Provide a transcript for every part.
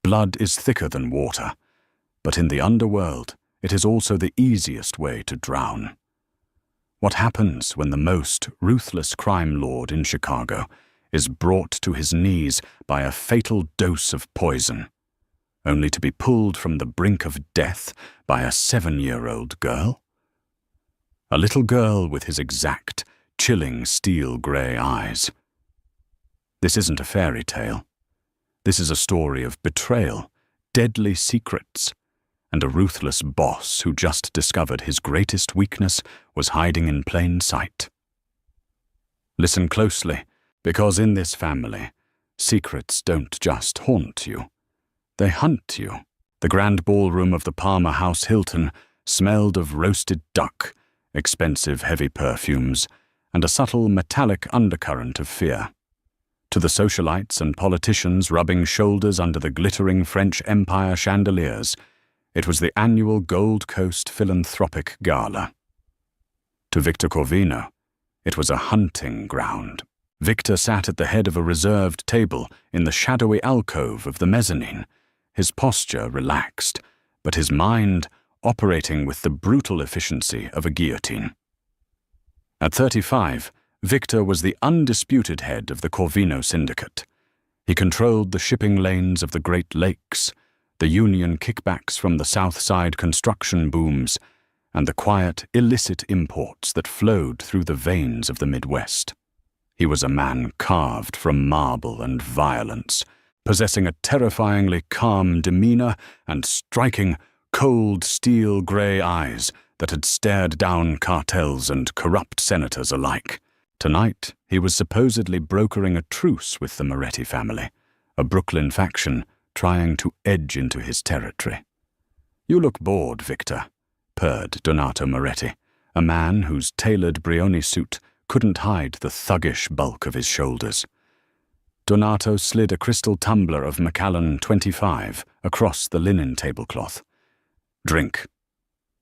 Blood is thicker than water, but in the underworld, it is also the easiest way to drown. What happens when the most ruthless crime lord in Chicago is brought to his knees by a fatal dose of poison, only to be pulled from the brink of death by a 7-year-old girl? A little girl with his exact, chilling steel-grey eyes. This isn't a fairy tale. This is a story of betrayal, deadly secrets, and a ruthless boss who just discovered his greatest weakness was hiding in plain sight. Listen closely, because in this family, secrets don't just haunt you. They hunt you. The grand ballroom of the Palmer House Hilton smelled of roasted duck, expensive heavy perfumes, and a subtle metallic undercurrent of fear. To the socialites and politicians rubbing shoulders under the glittering French Empire chandeliers, it was the annual Gold Coast Philanthropic Gala. To Victor Corvino, it was a hunting ground. Victor sat at the head of a reserved table in the shadowy alcove of the mezzanine, his posture relaxed, but his mind operating with the brutal efficiency of a guillotine. At 35, Victor was the undisputed head of the Corvino Syndicate. He controlled the shipping lanes of the Great Lakes, the union kickbacks from the South Side construction booms, and the quiet, illicit imports that flowed through the veins of the Midwest. He was a man carved from marble and violence, possessing a terrifyingly calm demeanor and striking, cold steel-grey eyes that had stared down cartels and corrupt senators alike. Tonight, he was supposedly brokering a truce with the Moretti family, a Brooklyn faction trying to edge into his territory. "You look bored, Victor," purred Donato Moretti, a man whose tailored Brioni suit couldn't hide the thuggish bulk of his shoulders. Donato slid a crystal tumbler of Macallan 25 across the linen tablecloth. "Drink.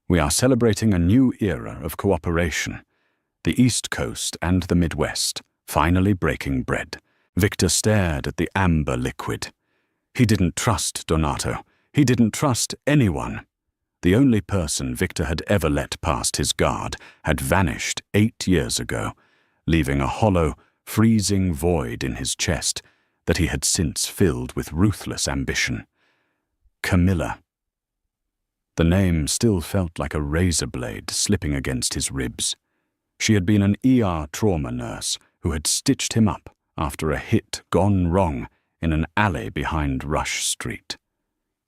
We are celebrating a new era of cooperation. The East Coast and the Midwest, finally breaking bread." Victor stared at the amber liquid. He didn't trust Donato. He didn't trust anyone. The only person Victor had ever let past his guard had vanished 8 years ago, leaving a hollow, freezing void in his chest that he had since filled with ruthless ambition. Camilla. The name still felt like a razor blade slipping against his ribs. She had been an ER trauma nurse who had stitched him up after a hit gone wrong in an alley behind Rush Street.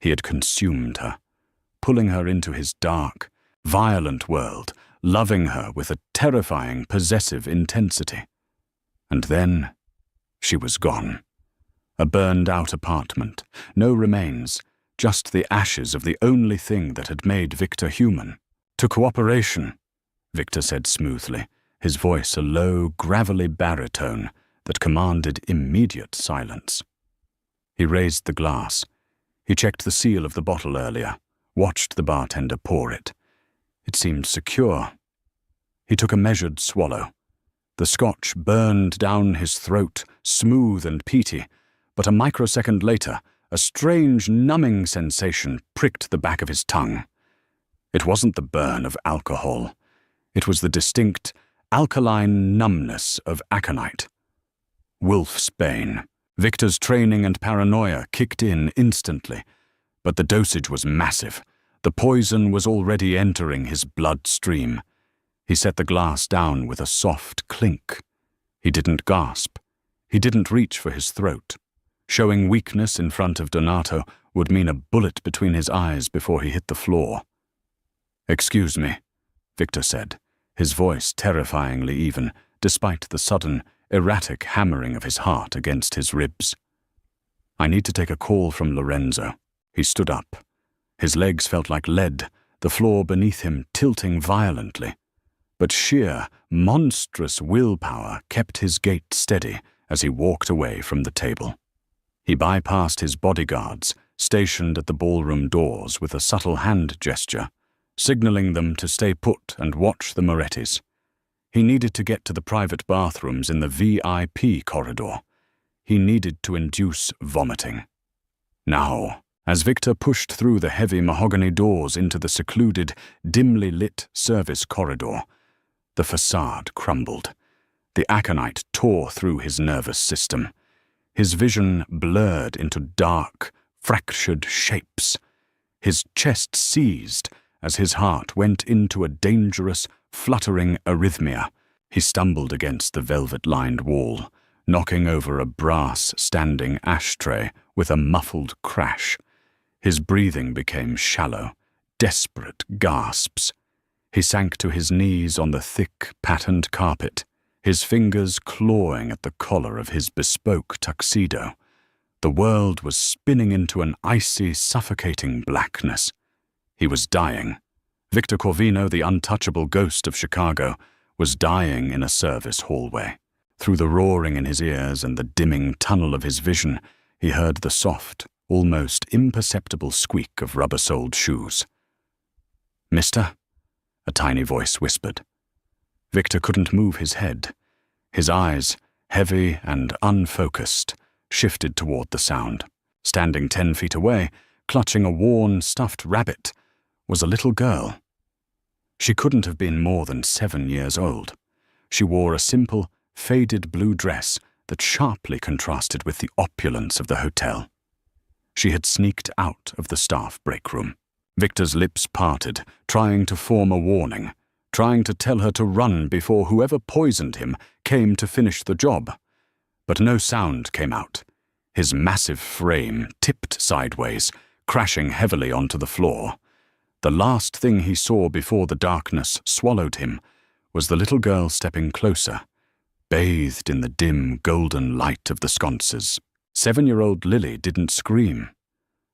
He had consumed her, pulling her into his dark, violent world, loving her with a terrifying, possessive intensity. And then she was gone. A burned-out apartment, no remains, just the ashes of the only thing that had made Victor human. "To cooperation," Victor said smoothly, his voice a low, gravelly baritone that commanded immediate silence. He raised the glass. He checked the seal of the bottle earlier, watched the bartender pour it. It seemed secure. He took a measured swallow. The scotch burned down his throat, smooth and peaty, but a microsecond later, a strange numbing sensation pricked the back of his tongue. It wasn't the burn of alcohol. It was the distinct, alkaline numbness of aconite. Wolf's bane. Victor's training and paranoia kicked in instantly, but the dosage was massive. The poison was already entering his bloodstream. He set the glass down with a soft clink. He didn't gasp. He didn't reach for his throat. Showing weakness in front of Donato would mean a bullet between his eyes before he hit the floor. "Excuse me," Victor said, his voice terrifyingly even, despite the sudden, erratic hammering of his heart against his ribs. "I need to take a call from Lorenzo." He stood up. His legs felt like lead, the floor beneath him tilting violently. But sheer, monstrous willpower kept his gait steady as he walked away from the table. He bypassed his bodyguards, stationed at the ballroom doors with a subtle hand gesture, signaling them to stay put and watch the Morettis. He needed to get to the private bathrooms in the VIP corridor. He needed to induce vomiting. Now. As Victor pushed through the heavy mahogany doors into the secluded, dimly lit service corridor, the facade crumbled. The aconite tore through his nervous system. His vision blurred into dark, fractured shapes. His chest seized as his heart went into a dangerous, fluttering arrhythmia. He stumbled against the velvet-lined wall, knocking over a brass standing ashtray with a muffled crash. His breathing became shallow, desperate gasps. He sank to his knees on the thick, patterned carpet, his fingers clawing at the collar of his bespoke tuxedo. The world was spinning into an icy, suffocating blackness. He was dying. Victor Corvino, the untouchable ghost of Chicago, was dying in a service hallway. Through the roaring in his ears and the dimming tunnel of his vision, he heard the soft, almost imperceptible squeak of rubber-soled shoes. "Mister?" a tiny voice whispered. Victor couldn't move his head. His eyes, heavy and unfocused, shifted toward the sound. Standing 10 feet away, clutching a worn, stuffed rabbit, was a little girl. She couldn't have been more than 7 years old. She wore a simple, faded blue dress that sharply contrasted with the opulence of the hotel. She had sneaked out of the staff break room. Victor's lips parted, trying to form a warning, trying to tell her to run before whoever poisoned him came to finish the job. But no sound came out. His massive frame tipped sideways, crashing heavily onto the floor. The last thing he saw before the darkness swallowed him was the little girl stepping closer, bathed in the dim, golden light of the sconces. 7-year-old Lily didn't scream.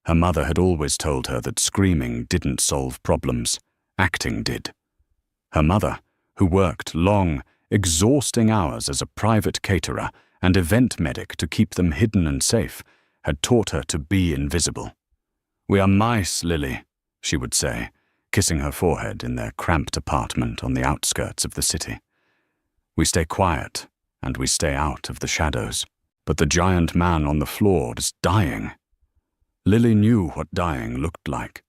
Her mother had always told her that screaming didn't solve problems. Acting did. Her mother, who worked long, exhausting hours as a private caterer and event medic to keep them hidden and safe, had taught her to be invisible. "We are mice, Lily," she would say, kissing her forehead in their cramped apartment on the outskirts of the city. "We stay quiet, and we stay out of the shadows. But the giant man on the floor is dying." Lily knew what dying looked like.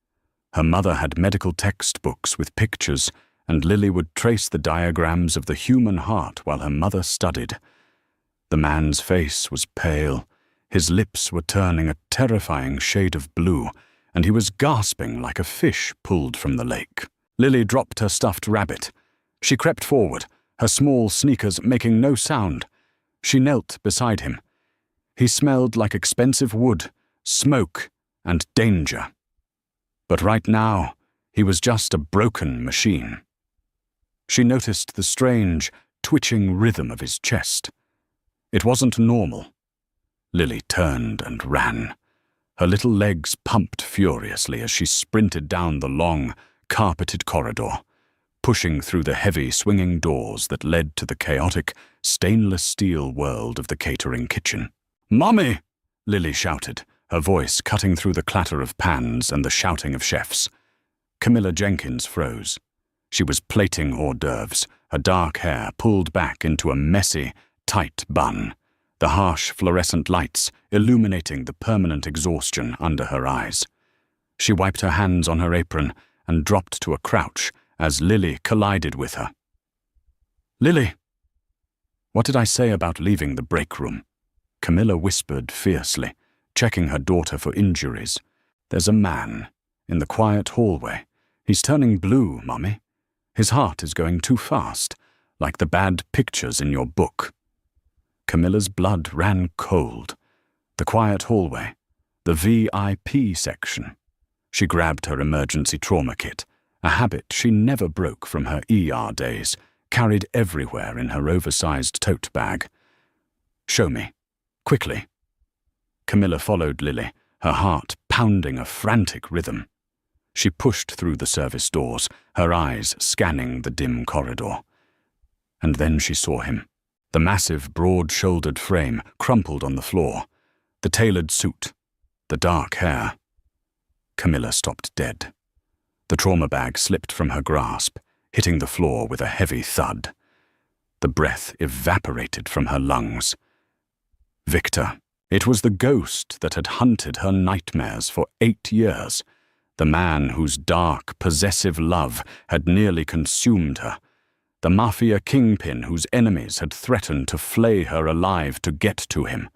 Her mother had medical textbooks with pictures, and Lily would trace the diagrams of the human heart while her mother studied. The man's face was pale, his lips were turning a terrifying shade of blue, and he was gasping like a fish pulled from the lake. Lily dropped her stuffed rabbit. She crept forward, her small sneakers making no sound. She knelt beside him. He smelled like expensive wood, smoke, and danger. But right now, he was just a broken machine. She noticed the strange, twitching rhythm of his chest. It wasn't normal. Lily turned and ran. Her little legs pumped furiously as she sprinted down the long, carpeted corridor, pushing through the heavy, swinging doors that led to the chaotic, stainless steel world of the catering kitchen. "Mommy!" Lily shouted, her voice cutting through the clatter of pans and the shouting of chefs. Camilla Jenkins froze. She was plating hors d'oeuvres, her dark hair pulled back into a messy, tight bun, the harsh fluorescent lights illuminating the permanent exhaustion under her eyes. She wiped her hands on her apron and dropped to a crouch as Lily collided with her. "Lily! What did I say about leaving the break room?" Camilla whispered fiercely, checking her daughter for injuries. "There's a man in the quiet hallway. He's turning blue, Mummy. His heart is going too fast, like the bad pictures in your book." Camilla's blood ran cold. The quiet hallway, the VIP section. She grabbed her emergency trauma kit, a habit she never broke from her ER days, carried everywhere in her oversized tote bag. "Show me. Quickly." Camilla followed Lily, her heart pounding a frantic rhythm. She pushed through the service doors, her eyes scanning the dim corridor. And then she saw him. The massive, broad-shouldered frame crumpled on the floor, the tailored suit, the dark hair. Camilla stopped dead. The trauma bag slipped from her grasp, hitting the floor with a heavy thud. The breath evaporated from her lungs. Victor. It was the ghost that had hunted her nightmares for 8 years, the man whose dark, possessive love had nearly consumed her, the Mafia kingpin whose enemies had threatened to flay her alive to get to him.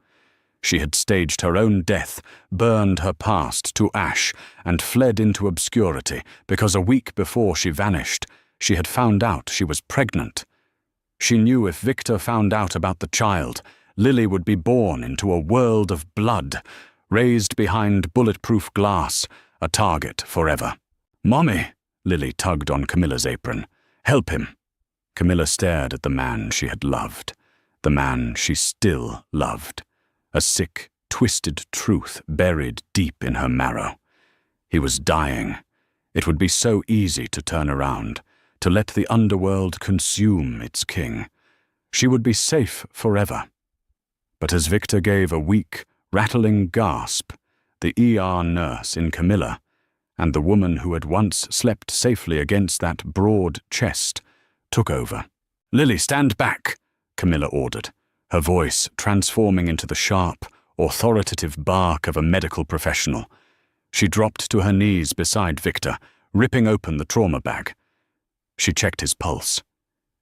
She had staged her own death, burned her past to ash, and fled into obscurity because a week before she vanished, she had found out she was pregnant. She knew if Victor found out about the child, Lily would be born into a world of blood, raised behind bulletproof glass, a target forever. "Mommy!" Lily tugged on Camilla's apron. "Help him!" Camilla stared at the man she had loved, the man she still loved, a sick, twisted truth buried deep in her marrow. He was dying. It would be so easy to turn around, to let the underworld consume its king. She would be safe forever. But as Victor gave a weak, rattling gasp, the ER nurse in Camilla, and the woman who had once slept safely against that broad chest, took over. "Lily, stand back," Camilla ordered, her voice transforming into the sharp, authoritative bark of a medical professional. She dropped to her knees beside Victor, ripping open the trauma bag. She checked his pulse.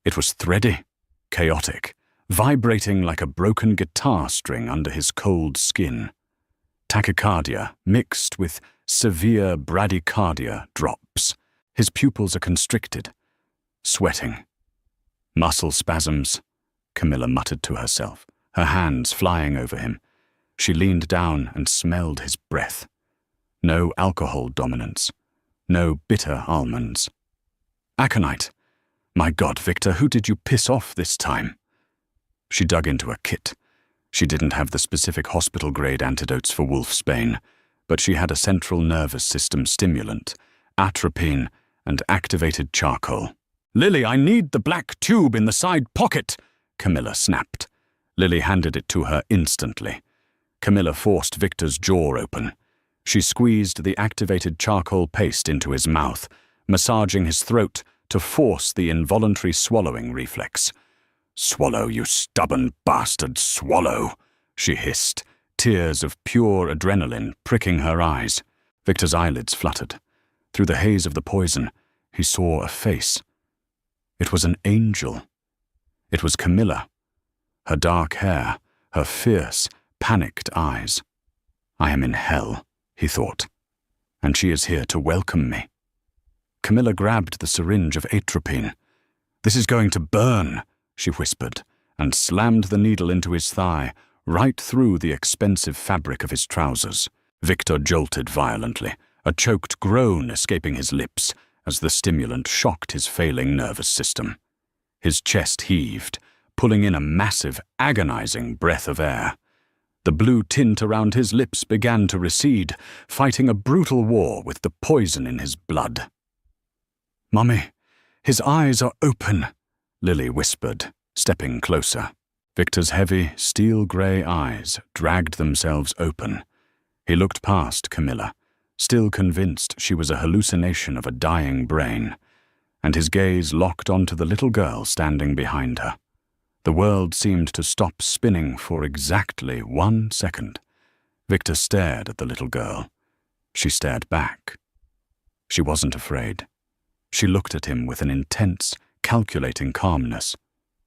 It was thready, chaotic, vibrating like a broken guitar string under his cold skin. Tachycardia mixed with severe bradycardia drops. His pupils are constricted, sweating. "Muscle spasms," Camilla muttered to herself, her hands flying over him. She leaned down and smelled his breath. No alcohol dominance. No bitter almonds. "Aconite. My God, Victor, who did you piss off this time?" She dug into a kit. She didn't have the specific hospital-grade antidotes for wolfsbane, but she had a central nervous system stimulant, atropine, and activated charcoal. "Lily, I need the black tube in the side pocket," Camilla snapped. Lily handed it to her instantly. Camilla forced Victor's jaw open. She squeezed the activated charcoal paste into his mouth, massaging his throat to force the involuntary swallowing reflex. "Swallow, you stubborn bastard, swallow," she hissed, tears of pure adrenaline pricking her eyes. Victor's eyelids fluttered. Through the haze of the poison, he saw a face. It was an angel. It was Camilla. Her dark hair, her fierce, panicked eyes. "I am in hell," he thought, "and she is here to welcome me." Camilla grabbed the syringe of atropine. "This is going to burn," she whispered, and slammed the needle into his thigh, right through the expensive fabric of his trousers. Victor jolted violently, a choked groan escaping his lips as the stimulant shocked his failing nervous system. His chest heaved, pulling in a massive, agonizing breath of air. The blue tint around his lips began to recede, fighting a brutal war with the poison in his blood. "Mummy, his eyes are open," Lily whispered, stepping closer. Victor's heavy, steel-grey eyes dragged themselves open. He looked past Camilla, still convinced she was a hallucination of a dying brain, and his gaze locked onto the little girl standing behind her. The world seemed to stop spinning for exactly 1 second. Victor stared at the little girl. She stared back. She wasn't afraid. She looked at him with an intense, calculating calmness,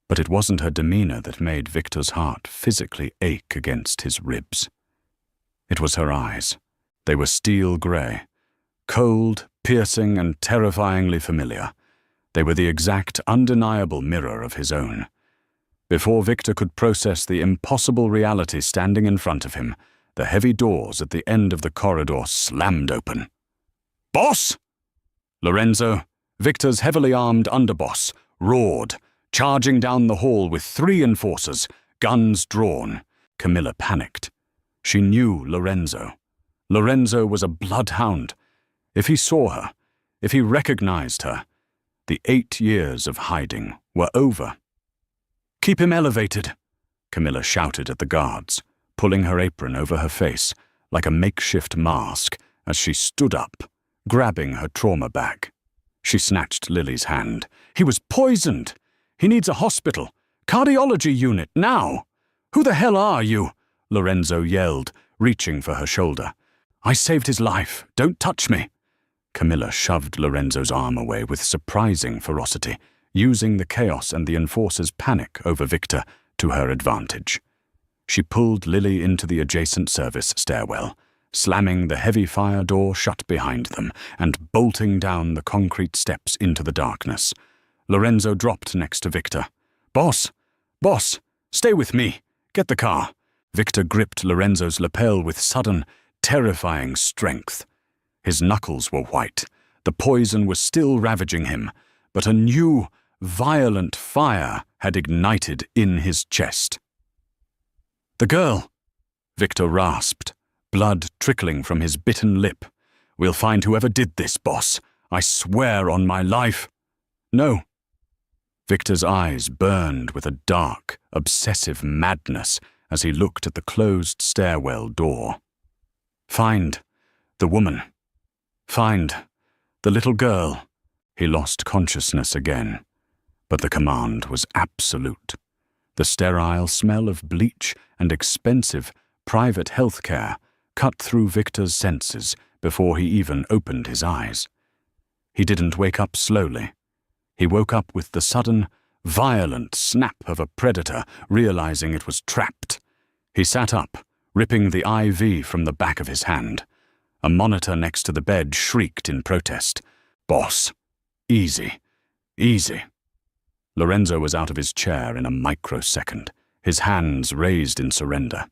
but it wasn't her demeanor that made Victor's heart physically ache against his ribs. It was her eyes. They were steel-grey, cold, piercing, and terrifyingly familiar. They were the exact, undeniable mirror of his own. Before Victor could process the impossible reality standing in front of him, the heavy doors at the end of the corridor slammed open. "Boss!" Lorenzo, Victor's heavily armed underboss, roared, charging down the hall with 3 enforcers, guns drawn. Camilla panicked. She knew Lorenzo. Lorenzo was a bloodhound. If he saw her, if he recognized her, the 8 years of hiding were over. "Keep him elevated," Camilla shouted at the guards, pulling her apron over her face like a makeshift mask as she stood up, grabbing her trauma bag. She snatched Lily's hand. "He was poisoned! He needs a hospital! Cardiology unit, now! Who the hell are you?" Lorenzo yelled, reaching for her shoulder. "I saved his life. Don't touch me." Camilla shoved Lorenzo's arm away with surprising ferocity, using the chaos and the enforcer's panic over Victor to her advantage. She pulled Lily into the adjacent service stairwell, slamming the heavy fire door shut behind them and bolting down the concrete steps into the darkness. Lorenzo dropped next to Victor. "Boss! Boss! Stay with me! Get the car!" Victor gripped Lorenzo's lapel with sudden, terrifying strength. His knuckles were white. The poison was still ravaging him, but a new, violent fire had ignited in his chest. "The girl!" Victor rasped, blood trickling from his bitten lip. "We'll find whoever did this, boss. I swear on my life." "No." Victor's eyes burned with a dark, obsessive madness as he looked at the closed stairwell door. "Find the woman. Find the little girl." He lost consciousness again, but the command was absolute. The sterile smell of bleach and expensive private health care cut through Victor's senses before he even opened his eyes. He didn't wake up slowly. He woke up with the sudden, violent snap of a predator realizing it was trapped. He sat up, ripping the IV from the back of his hand. A monitor next to the bed shrieked in protest. "Boss, easy, easy." Lorenzo was out of his chair in a microsecond, his hands raised in surrender.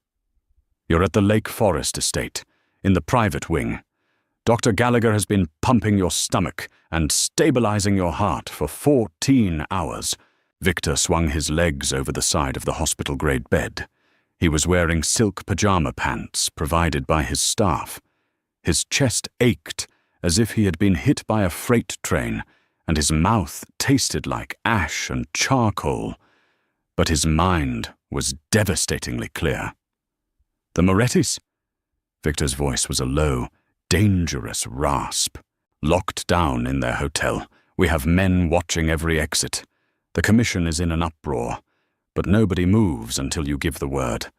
"You're at the Lake Forest estate, in the private wing. Dr. Gallagher has been pumping your stomach and stabilizing your heart for 14 hours. Victor swung his legs over the side of the hospital-grade bed. He was wearing silk pajama pants provided by his staff. His chest ached as if he had been hit by a freight train, and his mouth tasted like ash and charcoal. But his mind was devastatingly clear. "The Morettis?" Victor's voice was a low, dangerous rasp. "Locked down in their hotel. We have men watching every exit. The commission is in an uproar, but nobody moves until you give the word.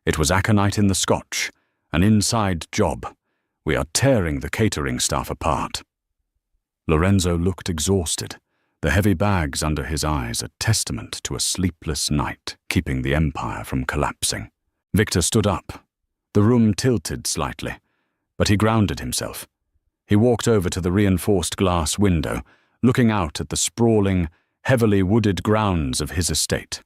It was aconite in the scotch, an inside job. We are tearing the catering staff apart." Lorenzo looked exhausted, the heavy bags under his eyes a testament to a sleepless night, keeping the empire from collapsing. Victor stood up. The room tilted slightly, but he grounded himself. He walked over to the reinforced glass window, looking out at the sprawling, heavily wooded grounds of his estate.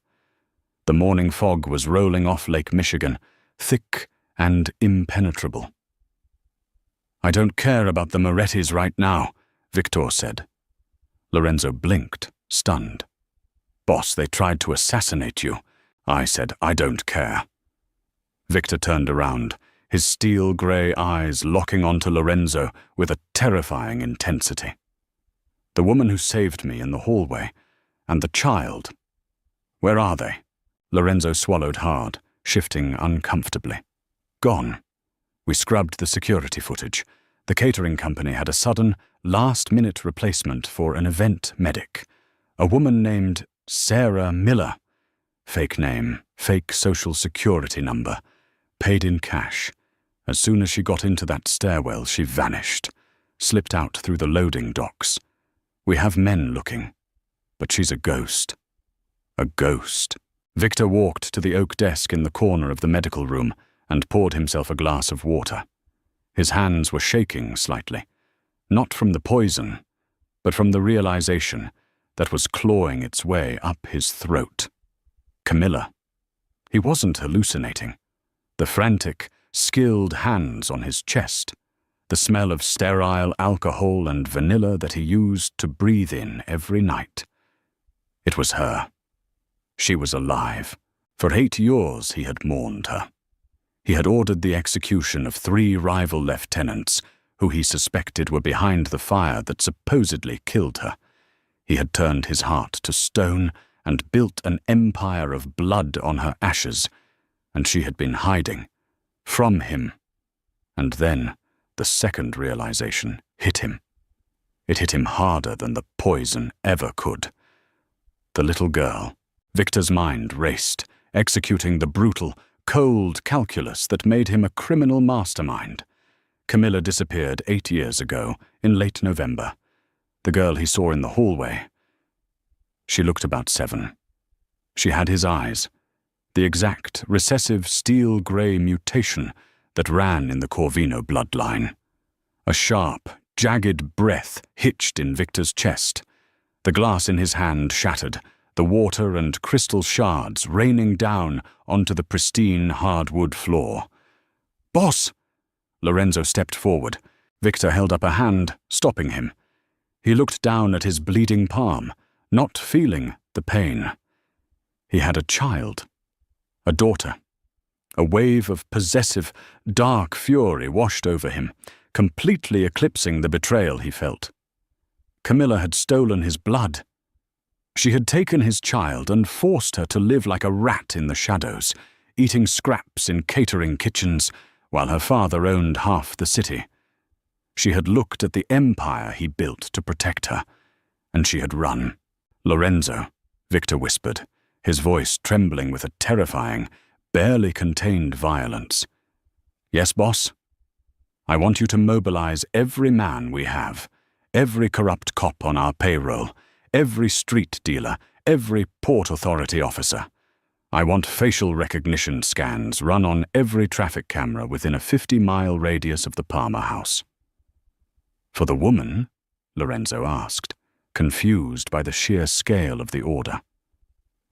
The morning fog was rolling off Lake Michigan, thick and impenetrable. "I don't care about the Morettis right now," Victor said. Lorenzo blinked, stunned. "Boss, they tried to assassinate you." I said, "I don't care." Victor turned around, his steel-grey eyes locking onto Lorenzo with a terrifying intensity. "The woman who saved me in the hallway, and the child. Where are they?" Lorenzo swallowed hard, shifting uncomfortably. "Gone. We scrubbed the security footage. The catering company had a sudden, last-minute replacement for an event medic. A woman named Sarah Miller. Fake name, fake social security number. Paid in cash. As soon as she got into that stairwell, she vanished. Slipped out through the loading docks. We have men looking. But she's a ghost. A ghost." Victor walked to the oak desk in the corner of the medical room and poured himself a glass of water. His hands were shaking slightly, not from the poison, but from the realization that was clawing its way up his throat. Camilla. He wasn't hallucinating. The frantic, skilled hands on his chest, the smell of sterile alcohol and vanilla that he used to breathe in every night. It was her. She was alive. For 8 years he had mourned her. He had ordered the execution of 3 rival lieutenants who he suspected were behind the fire that supposedly killed her. He had turned his heart to stone and built an empire of blood on her ashes, and she had been hiding from him. And then the second realization hit him. It hit him harder than the poison ever could. The little girl. Victor's mind raced, executing the brutal, cold calculus that made him a criminal mastermind. Camilla disappeared 8 years ago, in late November. The girl he saw in the hallway. She looked about 7. She had his eyes, the exact recessive steel-grey mutation that ran in the Corvino bloodline. A sharp, jagged breath hitched in Victor's chest. The glass in his hand shattered, the water and crystal shards raining down onto the pristine hardwood floor. "Boss!" Lorenzo stepped forward. Victor held up a hand, stopping him. He looked down at his bleeding palm, not feeling the pain. He had a child, a daughter. A wave of possessive, dark fury washed over him, completely eclipsing the betrayal he felt. Camilla had stolen his blood. She had taken his child and forced her to live like a rat in the shadows, eating scraps in catering kitchens, while her father owned half the city. She had looked at the empire he built to protect her, and she had run. "Lorenzo," Victor whispered, his voice trembling with a terrifying, barely contained violence. "Yes, boss? I want you to mobilize every man we have, every corrupt cop on our payroll, every street dealer, every port authority officer. I want facial recognition scans run on every traffic camera within a 50-mile radius of the Palmer house." "For the woman?" Lorenzo asked, confused by the sheer scale of the order.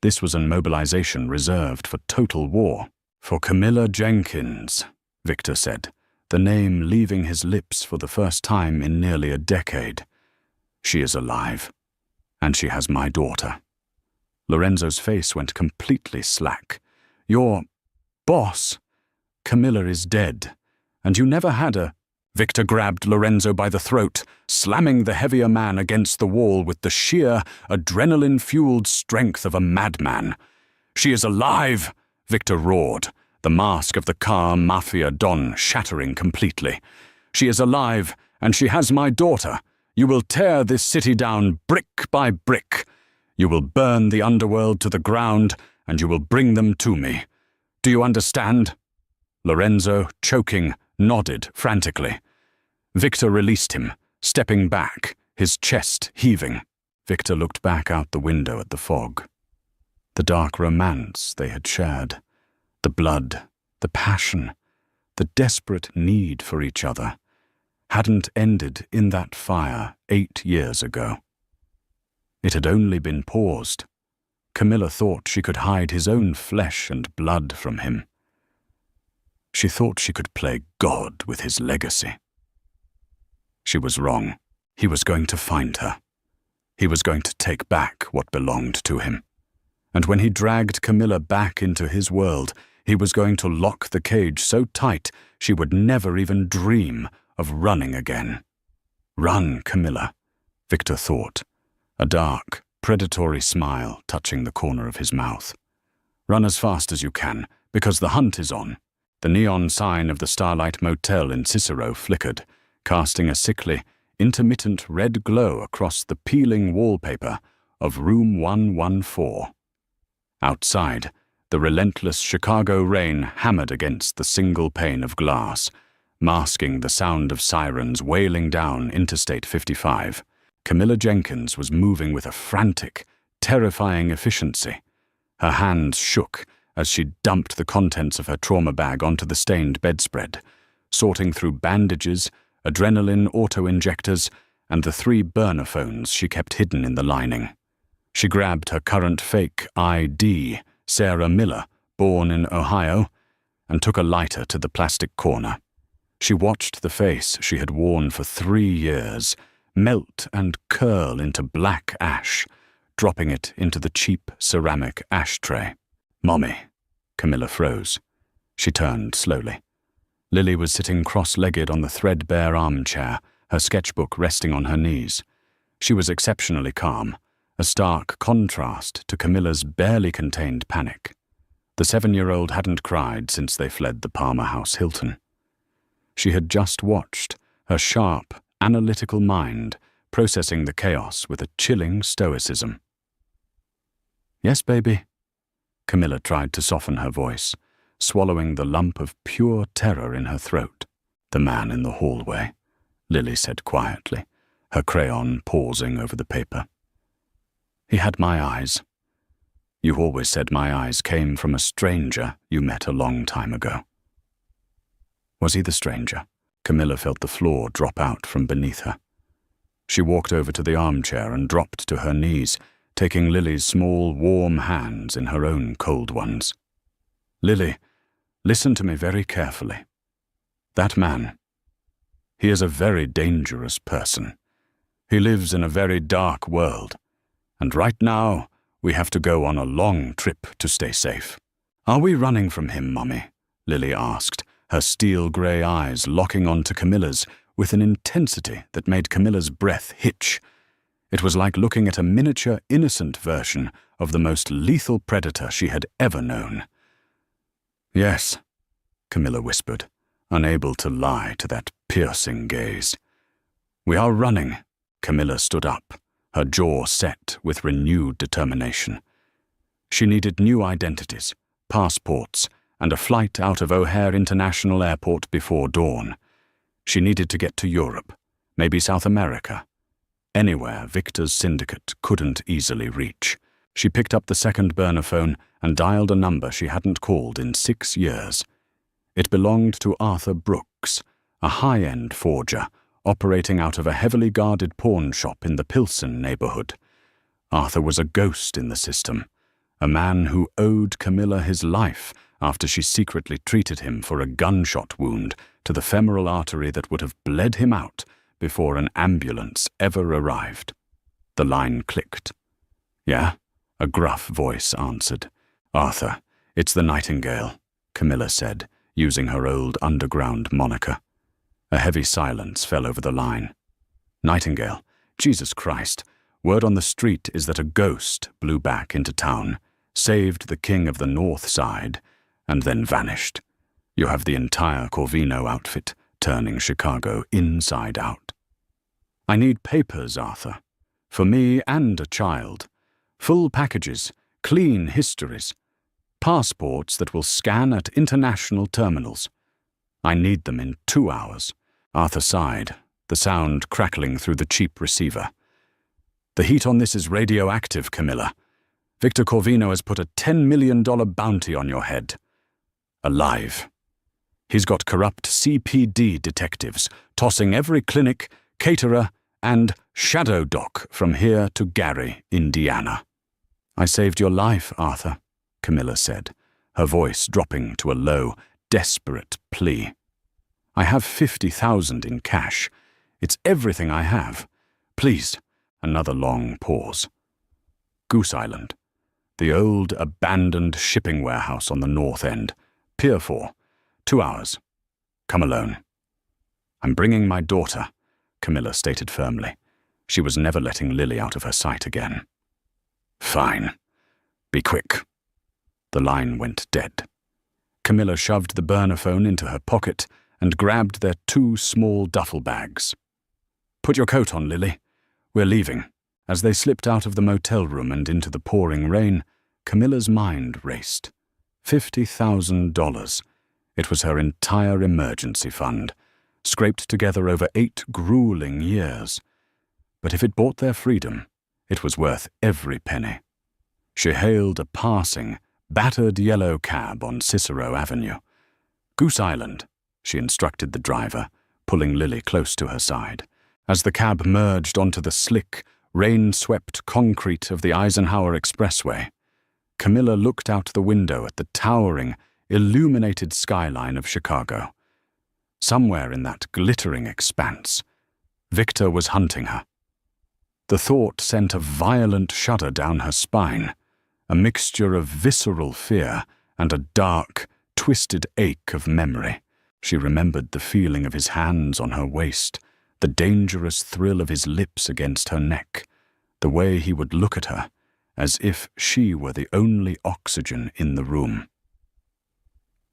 This was a mobilization reserved for total war. "For Camilla Jenkins," Victor said, the name leaving his lips for the first time in nearly a decade. "She is alive, and she has my daughter." Lorenzo's face went completely slack. "Your boss, Camilla is dead, and you never had a—" Victor grabbed Lorenzo by the throat, slamming the heavier man against the wall with the sheer, adrenaline-fueled strength of a madman. "She is alive!" Victor roared, the mask of the car Mafia Don shattering completely. "She is alive, and she has my daughter. You will tear this city down brick by brick. You will burn the underworld to the ground, and you will bring them to me. Do you understand?" Lorenzo, choking, nodded frantically. Victor released him, stepping back, his chest heaving. Victor looked back out the window at the fog. The dark romance they had shared, the blood, the passion, the desperate need for each other, hadn't ended in that fire 8 years ago. It had only been paused. Camilla thought she could hide his own flesh and blood from him. She thought she could play God with his legacy. She was wrong. He was going to find her. He was going to take back what belonged to him. And when he dragged Camilla back into his world, he was going to lock the cage so tight she would never even dream of running again. "Run, Camilla," Victor thought, a dark, predatory smile touching the corner of his mouth. "Run as fast as you can, because the hunt is on." The neon sign of the Starlight Motel in Cicero flickered, casting a sickly, intermittent red glow across the peeling wallpaper of room 114. Outside, the relentless Chicago rain hammered against the single pane of glass, masking the sound of sirens wailing down Interstate 55. Camilla Jenkins was moving with a frantic, terrifying efficiency. Her hands shook as she dumped the contents of her trauma bag onto the stained bedspread, sorting through bandages, adrenaline auto-injectors, and the 3 burner phones she kept hidden in the lining. She grabbed her current fake ID, Sarah Miller, born in Ohio, and took a lighter to the plastic corner. She watched the face she had worn for 3 years melt and curl into black ash, dropping it into the cheap ceramic ashtray. "Mommy." Camilla froze. She turned slowly. Lily was sitting cross-legged on the threadbare armchair, her sketchbook resting on her knees. She was exceptionally calm, a stark contrast to Camilla's barely contained panic. The 7-year-old hadn't cried since they fled the Palmer House Hilton. She had just watched, her sharp, analytical mind processing the chaos with a chilling stoicism. "Yes, baby." Camilla tried to soften her voice, swallowing the lump of pure terror in her throat. "The man in the hallway," Lily said quietly, her crayon pausing over the paper. "He had my eyes. You always said my eyes came from a stranger you met a long time ago." Was he the stranger? Camilla felt the floor drop out from beneath her. She walked over to the armchair and dropped to her knees, taking Lily's small, warm hands in her own cold ones. "Lily, listen to me very carefully. That man, he is a very dangerous person. He lives in a very dark world, and right now we have to go on a long trip to stay safe." "Are we running from him, Mummy?" Lily asked, her steel-grey eyes locking onto Camilla's with an intensity that made Camilla's breath hitch. It was like looking at a miniature, innocent version of the most lethal predator she had ever known. "Yes," Camilla whispered, unable to lie to that piercing gaze. "We are running." Camilla stood up, her jaw set with renewed determination. She needed new identities, passports, and a flight out of O'Hare International Airport before dawn. She needed to get to Europe, maybe South America, anywhere Victor's syndicate couldn't easily reach. She picked up the second burner phone and dialed a number she hadn't called in 6 years. It belonged to Arthur Brooks, a high-end forger operating out of a heavily guarded pawn shop in the Pilsen neighborhood. Arthur was a ghost in the system, a man who owed Camilla his life after she secretly treated him for a gunshot wound to the femoral artery that would have bled him out before an ambulance ever arrived. The line clicked. "Yeah?" a gruff voice answered. "Arthur, it's the Nightingale," Camilla said, using her old underground moniker. A heavy silence fell over the line. "Nightingale? Jesus Christ. Word on the street is that a ghost blew back into town, saved the king of the North Side, and then vanished. You have the entire Corvino outfit turning Chicago inside out." "I need papers, Arthur. For me and a child. Full packages, clean histories. Passports that will scan at international terminals. I need them in 2 hours." Arthur sighed, the sound crackling through the cheap receiver. "The heat on this is radioactive, Camilla. Victor Corvino has put a $10 million bounty on your head. Alive. He's got corrupt CPD detectives tossing every clinic, caterer, and shadow doc from here to Gary, Indiana." "I saved your life, Arthur," Camilla said, her voice dropping to a low, desperate plea. "I have $50,000 in cash. It's everything I have. Please." Another long pause. "Goose Island. The old, abandoned shipping warehouse on the north end. Pier 4. 2 hours. Come alone." "I'm bringing my daughter," Camilla stated firmly. She was never letting Lily out of her sight again. "Fine. Be quick." The line went dead. Camilla shoved the burner phone into her pocket and grabbed their 2 small duffel bags. "Put your coat on, Lily. We're leaving." As they slipped out of the motel room and into the pouring rain, Camilla's mind raced. $50,000. It was her entire emergency fund, scraped together over 8 grueling years. But if it bought their freedom, it was worth every penny. She hailed a passing, battered yellow cab on Cicero Avenue. "Goose Island," she instructed the driver, pulling Lily close to her side. As the cab merged onto the slick, rain-swept concrete of the Eisenhower Expressway, Camilla looked out the window at the towering, illuminated skyline of Chicago. Somewhere in that glittering expanse, Victor was hunting her. The thought sent a violent shudder down her spine, a mixture of visceral fear and a dark, twisted ache of memory. She remembered the feeling of his hands on her waist, the dangerous thrill of his lips against her neck, the way he would look at her, as if she were the only oxygen in the room.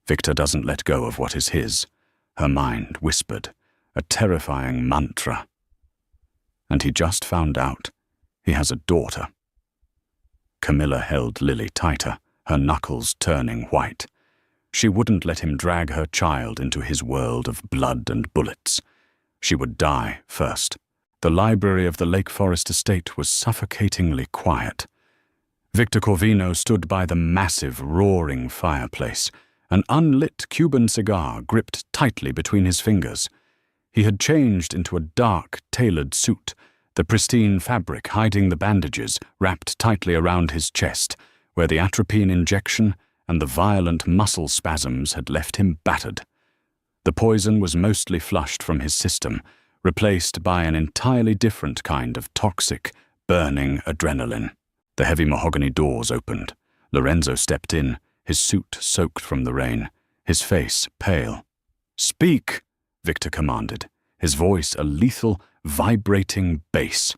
"Victor doesn't let go of what is his," her mind whispered, a terrifying mantra. "And he just found out he has a daughter." Camilla held Lily tighter, her knuckles turning white. She wouldn't let him drag her child into his world of blood and bullets. She would die first. The library of the Lake Forest estate was suffocatingly quiet. Victor Corvino stood by the massive, roaring fireplace, an unlit Cuban cigar gripped tightly between his fingers. He had changed into a dark, tailored suit, the pristine fabric hiding the bandages wrapped tightly around his chest, where the atropine injection and the violent muscle spasms had left him battered. The poison was mostly flushed from his system, replaced by an entirely different kind of toxic, burning adrenaline. The heavy mahogany doors opened. Lorenzo stepped in, his suit soaked from the rain, his face pale. "Speak!" Victor commanded, his voice a lethal, vibrating bass.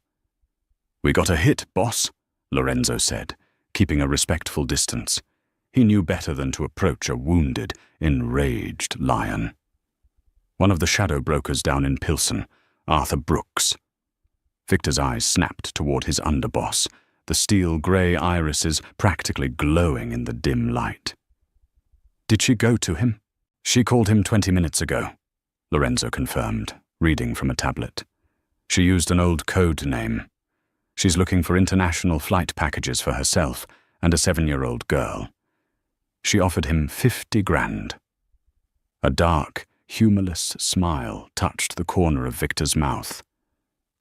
"We got a hit, boss," Lorenzo said, keeping a respectful distance. He knew better than to approach a wounded, enraged lion. "One of the shadow brokers down in Pilsen, Arthur Brooks." Victor's eyes snapped toward his underboss, the steel-grey irises practically glowing in the dim light. "Did she go to him?" "She called him 20 minutes ago," Lorenzo confirmed, reading from a tablet. "She used an old code name. She's looking for international flight packages for herself and a 7-year-old girl. She offered him 50 grand. A dark, humorless smile touched the corner of Victor's mouth.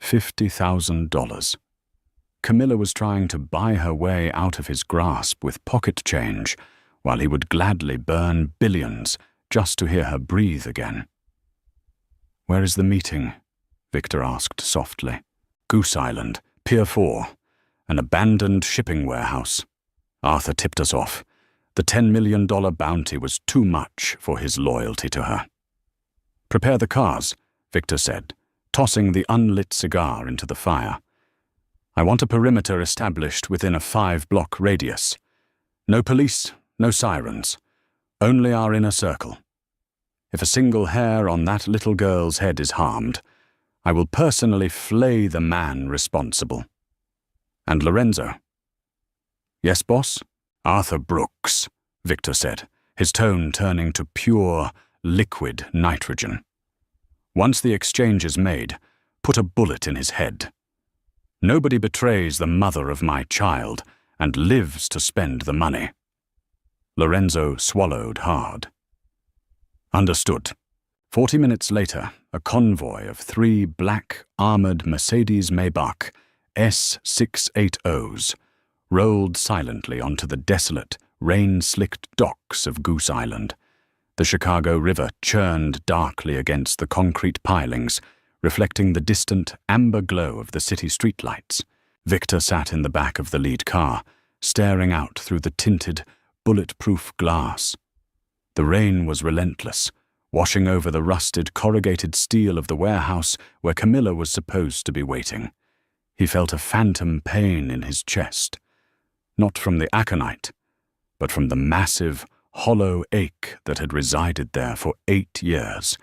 $50,000. Camilla was trying to buy her way out of his grasp with pocket change, while he would gladly burn billions just to hear her breathe again. "Where is the meeting?" Victor asked softly. "Goose Island, Pier 4, an abandoned shipping warehouse. Arthur tipped us off. The $10 million bounty was too much for his loyalty to her." "Prepare the cars," Victor said, tossing the unlit cigar into the fire. "I want a perimeter established within a 5-block radius. No police, no sirens. Only our inner circle. If a single hair on that little girl's head is harmed, I will personally flay the man responsible. And Lorenzo." "Yes, boss?" "Arthur Brooks," Victor said, his tone turning to pure, liquid nitrogen. "Once the exchange is made, put a bullet in his head. Nobody betrays the mother of my child and lives to spend the money." Lorenzo swallowed hard. "Understood." 40 minutes later, a convoy of 3 black, armored Mercedes-Maybach S680s rolled silently onto the desolate, rain-slicked docks of Goose Island. The Chicago River churned darkly against the concrete pilings, reflecting the distant amber glow of the city streetlights. Victor sat in the back of the lead car, staring out through the tinted, bulletproof glass. The rain was relentless, washing over the rusted, corrugated steel of the warehouse where Camilla was supposed to be waiting. He felt a phantom pain in his chest, not from the aconite, but from the massive, hollow ache that had resided there for 8 years,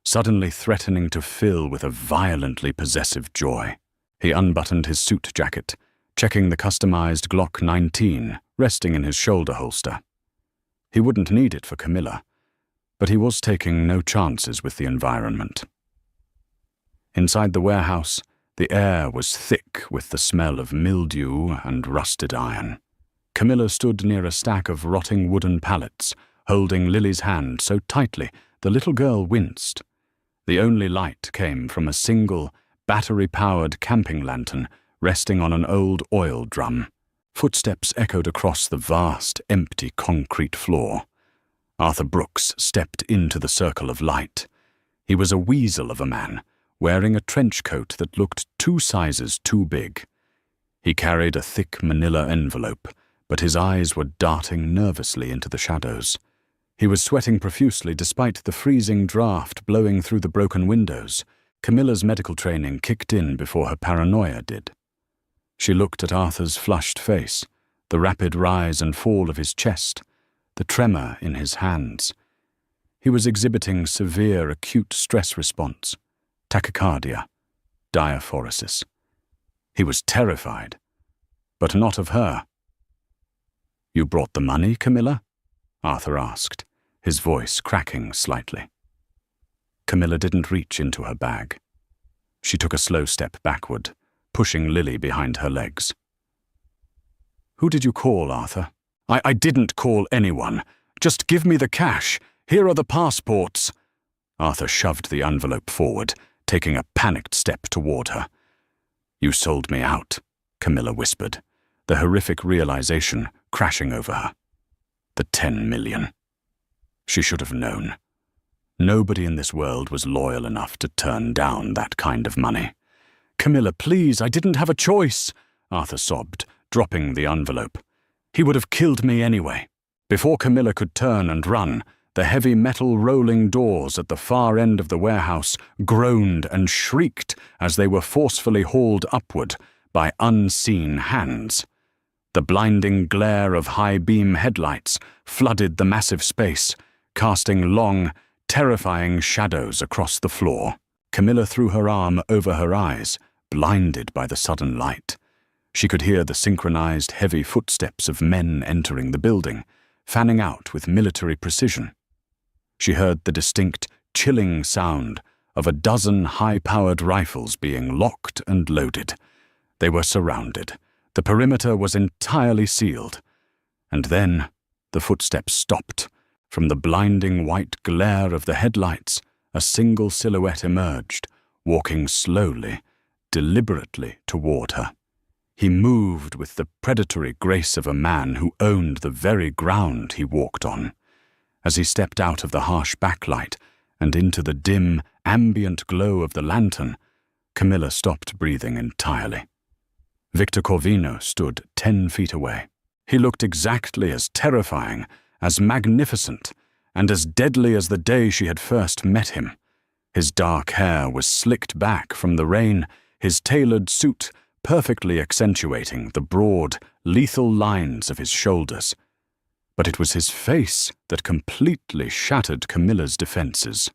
suddenly threatening to fill with a violently possessive joy. He unbuttoned his suit jacket, checking the customized Glock 19 resting in his shoulder holster. He wouldn't need it for Camilla, but he was taking no chances with the environment. Inside the warehouse, the air was thick with the smell of mildew and rusted iron. Camilla stood near a stack of rotting wooden pallets, holding Lily's hand so tightly the little girl winced. The only light came from a single, battery-powered camping lantern resting on an old oil drum. Footsteps echoed across the vast, empty concrete floor. Arthur Brooks stepped into the circle of light. He was a weasel of a man, wearing a trench coat that looked 2 sizes too big. He carried a thick manila envelope, but his eyes were darting nervously into the shadows. He was sweating profusely despite the freezing draft blowing through the broken windows. Camilla's medical training kicked in before her paranoia did. She looked at Arthur's flushed face, the rapid rise and fall of his chest, the tremor in his hands. He was exhibiting severe acute stress response, tachycardia, diaphoresis. He was terrified, but not of her. "You brought the money, Camilla?" Arthur asked, his voice cracking slightly. Camilla didn't reach into her bag. She took a slow step backward, pushing Lily behind her legs. "Who did you call, Arthur?" I didn't call anyone. Just give me the cash. Here are the passports." Arthur shoved the envelope forward, taking a panicked step toward her. "You sold me out," Camilla whispered, the horrific realization crashing over her. The 10 million. She should have known. Nobody in this world was loyal enough to turn down that kind of money. "Camilla, please, I didn't have a choice," Arthur sobbed, dropping the envelope. "He would have killed me anyway." Before Camilla could turn and run, the heavy metal rolling doors at the far end of the warehouse groaned and shrieked as they were forcefully hauled upward by unseen hands. The blinding glare of high-beam headlights flooded the massive space, casting long, terrifying shadows across the floor. Camilla threw her arm over her eyes, blinded by the sudden light. She could hear the synchronized heavy footsteps of men entering the building, fanning out with military precision. She heard the distinct, chilling sound of a dozen high-powered rifles being locked and loaded. They were surrounded. The perimeter was entirely sealed. And then the footsteps stopped. From the blinding white glare of the headlights, a single silhouette emerged, walking slowly, deliberately toward her. He moved with the predatory grace of a man who owned the very ground he walked on. As he stepped out of the harsh backlight and into the dim, ambient glow of the lantern, Camilla stopped breathing entirely. Victor Corvino stood 10 feet away. He looked exactly as terrifying, as magnificent, and as deadly as the day she had first met him. His dark hair was slicked back from the rain, his tailored suit perfectly accentuating the broad, lethal lines of his shoulders. But it was his face that completely shattered Camilla's defenses.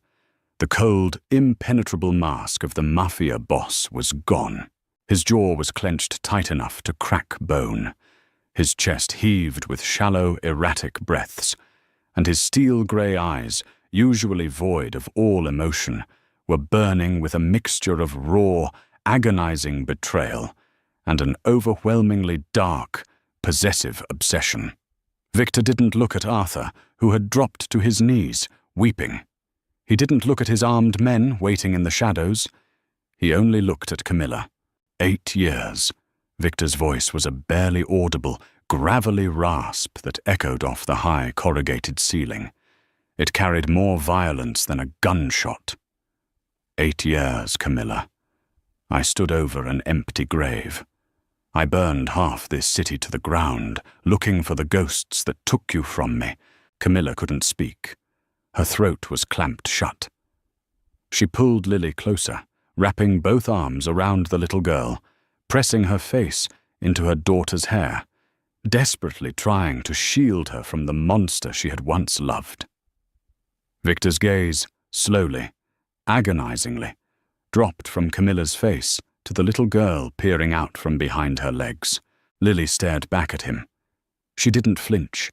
The cold, impenetrable mask of the Mafia boss was gone. His jaw was clenched tight enough to crack bone. His chest heaved with shallow, erratic breaths, and his steel-grey eyes, usually void of all emotion, were burning with a mixture of raw, agonizing betrayal and an overwhelmingly dark, possessive obsession. Victor didn't look at Arthur, who had dropped to his knees, weeping. He didn't look at his armed men waiting in the shadows. He only looked at Camilla. 8 years. Victor's voice was a barely audible, gravelly rasp that echoed off the high, corrugated ceiling. It carried more violence than a gunshot. 8 years, Camilla. I stood over an empty grave. I burned half this city to the ground, looking for the ghosts that took you from me. Camilla couldn't speak. Her throat was clamped shut. She pulled Lily closer, wrapping both arms around the little girl, pressing her face into her daughter's hair, desperately trying to shield her from the monster she had once loved. Victor's gaze, slowly, agonizingly, dropped from Camilla's face to the little girl peering out from behind her legs. Lily stared back at him. She didn't flinch.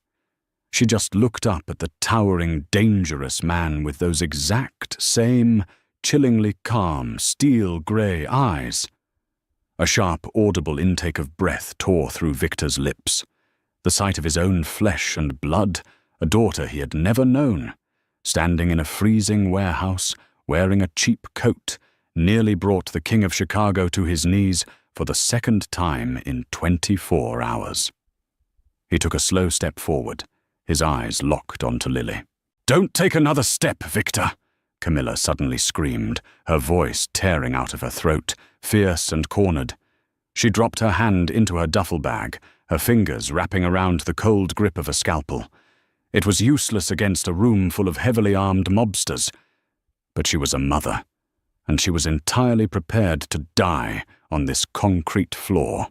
She just looked up at the towering, dangerous man with those exact same, chillingly calm, steel-grey eyes. A sharp, audible intake of breath tore through Victor's lips. The sight of his own flesh and blood, a daughter he had never known, standing in a freezing warehouse, wearing a cheap coat, nearly brought the King of Chicago to his knees for the second time in 24 hours. He took a slow step forward, his eyes locked onto Lily. "Don't take another step, Victor!" Camilla suddenly screamed, her voice tearing out of her throat, fierce and cornered. She dropped her hand into her duffel bag, her fingers wrapping around the cold grip of a scalpel. It was useless against a room full of heavily armed mobsters. But she was a mother, and she was entirely prepared to die on this concrete floor.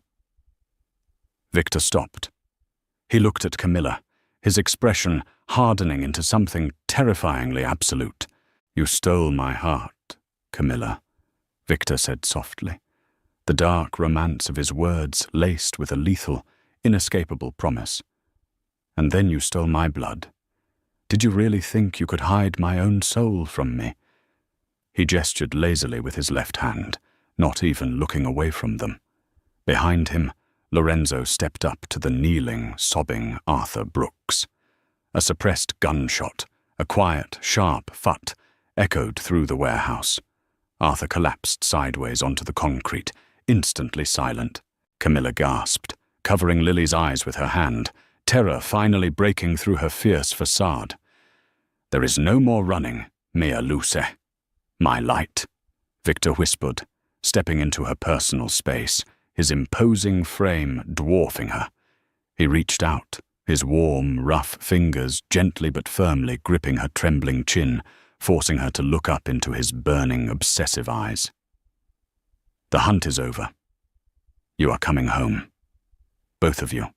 Victor stopped. He looked at Camilla, his expression hardening into something terrifyingly absolute. "You stole my heart, Camilla," Victor said softly, the dark romance of his words laced with a lethal, inescapable promise. "And then you stole my blood. Did you really think you could hide my own soul from me?" He gestured lazily with his left hand, not even looking away from them. Behind him, Lorenzo stepped up to the kneeling, sobbing Arthur Brooks. A suppressed gunshot, a quiet, sharp phut, echoed through the warehouse. Arthur collapsed sideways onto the concrete, instantly silent. Camilla gasped, covering Lily's eyes with her hand, terror finally breaking through her fierce facade. "There is no more running, mia luce. My light," Victor whispered, stepping into her personal space, his imposing frame dwarfing her. He reached out, his warm, rough fingers gently but firmly gripping her trembling chin, forcing her to look up into his burning, obsessive eyes. "The hunt is over. You are coming home. Both of you."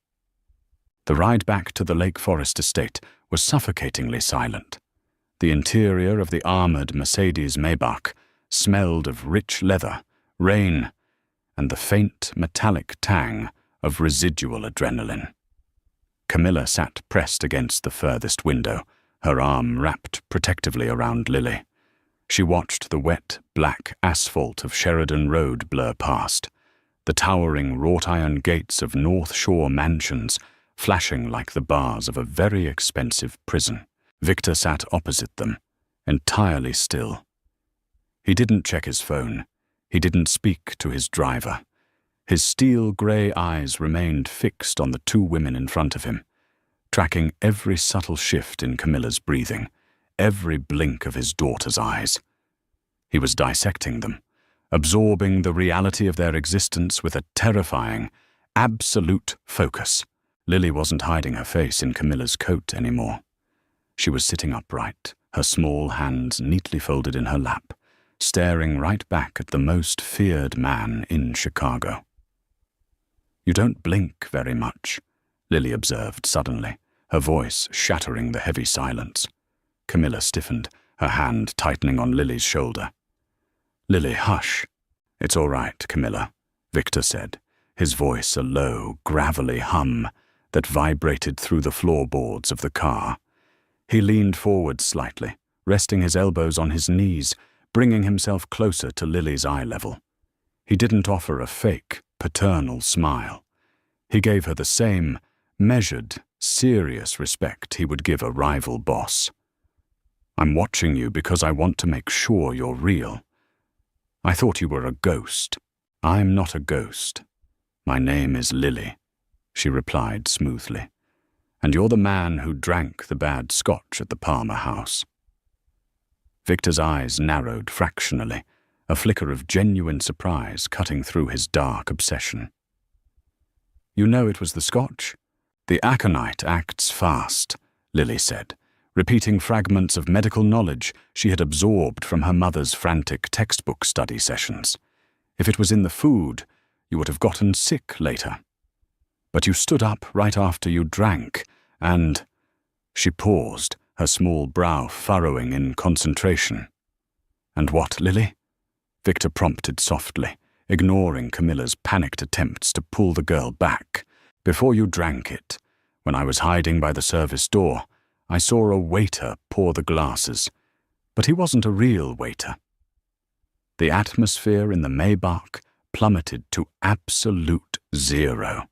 The ride back to the Lake Forest estate was suffocatingly silent. The interior of the armored Mercedes Maybach smelled of rich leather, rain, and the faint metallic tang of residual adrenaline. Camilla sat pressed against the furthest window, her arm wrapped protectively around Lily. She watched the wet, black asphalt of Sheridan Road blur past, the towering wrought-iron gates of North Shore mansions flashing like the bars of a very expensive prison. Victor sat opposite them, entirely still. He didn't check his phone. He didn't speak to his driver. His steel-grey eyes remained fixed on the two women in front of him, tracking every subtle shift in Camilla's breathing, every blink of his daughter's eyes. He was dissecting them, absorbing the reality of their existence with a terrifying, absolute focus. Lily wasn't hiding her face in Camilla's coat anymore. She was sitting upright, her small hands neatly folded in her lap, staring right back at the most feared man in Chicago. "You don't blink very much," Lily observed suddenly, her voice shattering the heavy silence. Camilla stiffened, her hand tightening on Lily's shoulder. "Lily, hush." "It's all right, Camilla," Victor said, his voice a low, gravelly hum that vibrated through the floorboards of the car. He leaned forward slightly, resting his elbows on his knees, bringing himself closer to Lily's eye level. He didn't offer a fake, paternal smile. He gave her the same measured, serious respect he would give a rival boss. "I'm watching you because I want to make sure you're real. I thought you were a ghost." "I'm not a ghost. My name is Lily," she replied smoothly. "And you're the man who drank the bad scotch at the Palmer house." Victor's eyes narrowed fractionally, a flicker of genuine surprise cutting through his dark obsession. "You know it was the scotch?" "The aconite acts fast," Lily said, repeating fragments of medical knowledge she had absorbed from her mother's frantic textbook study sessions. "If it was in the food, you would have gotten sick later. But you stood up right after you drank, and—" She paused, her small brow furrowing in concentration. "And what, Lily?" Victor prompted softly, ignoring Camilla's panicked attempts to pull the girl back. "Before you drank it, when I was hiding by the service door, I saw a waiter pour the glasses, but he wasn't a real waiter." The atmosphere in the Maybach plummeted to absolute zero.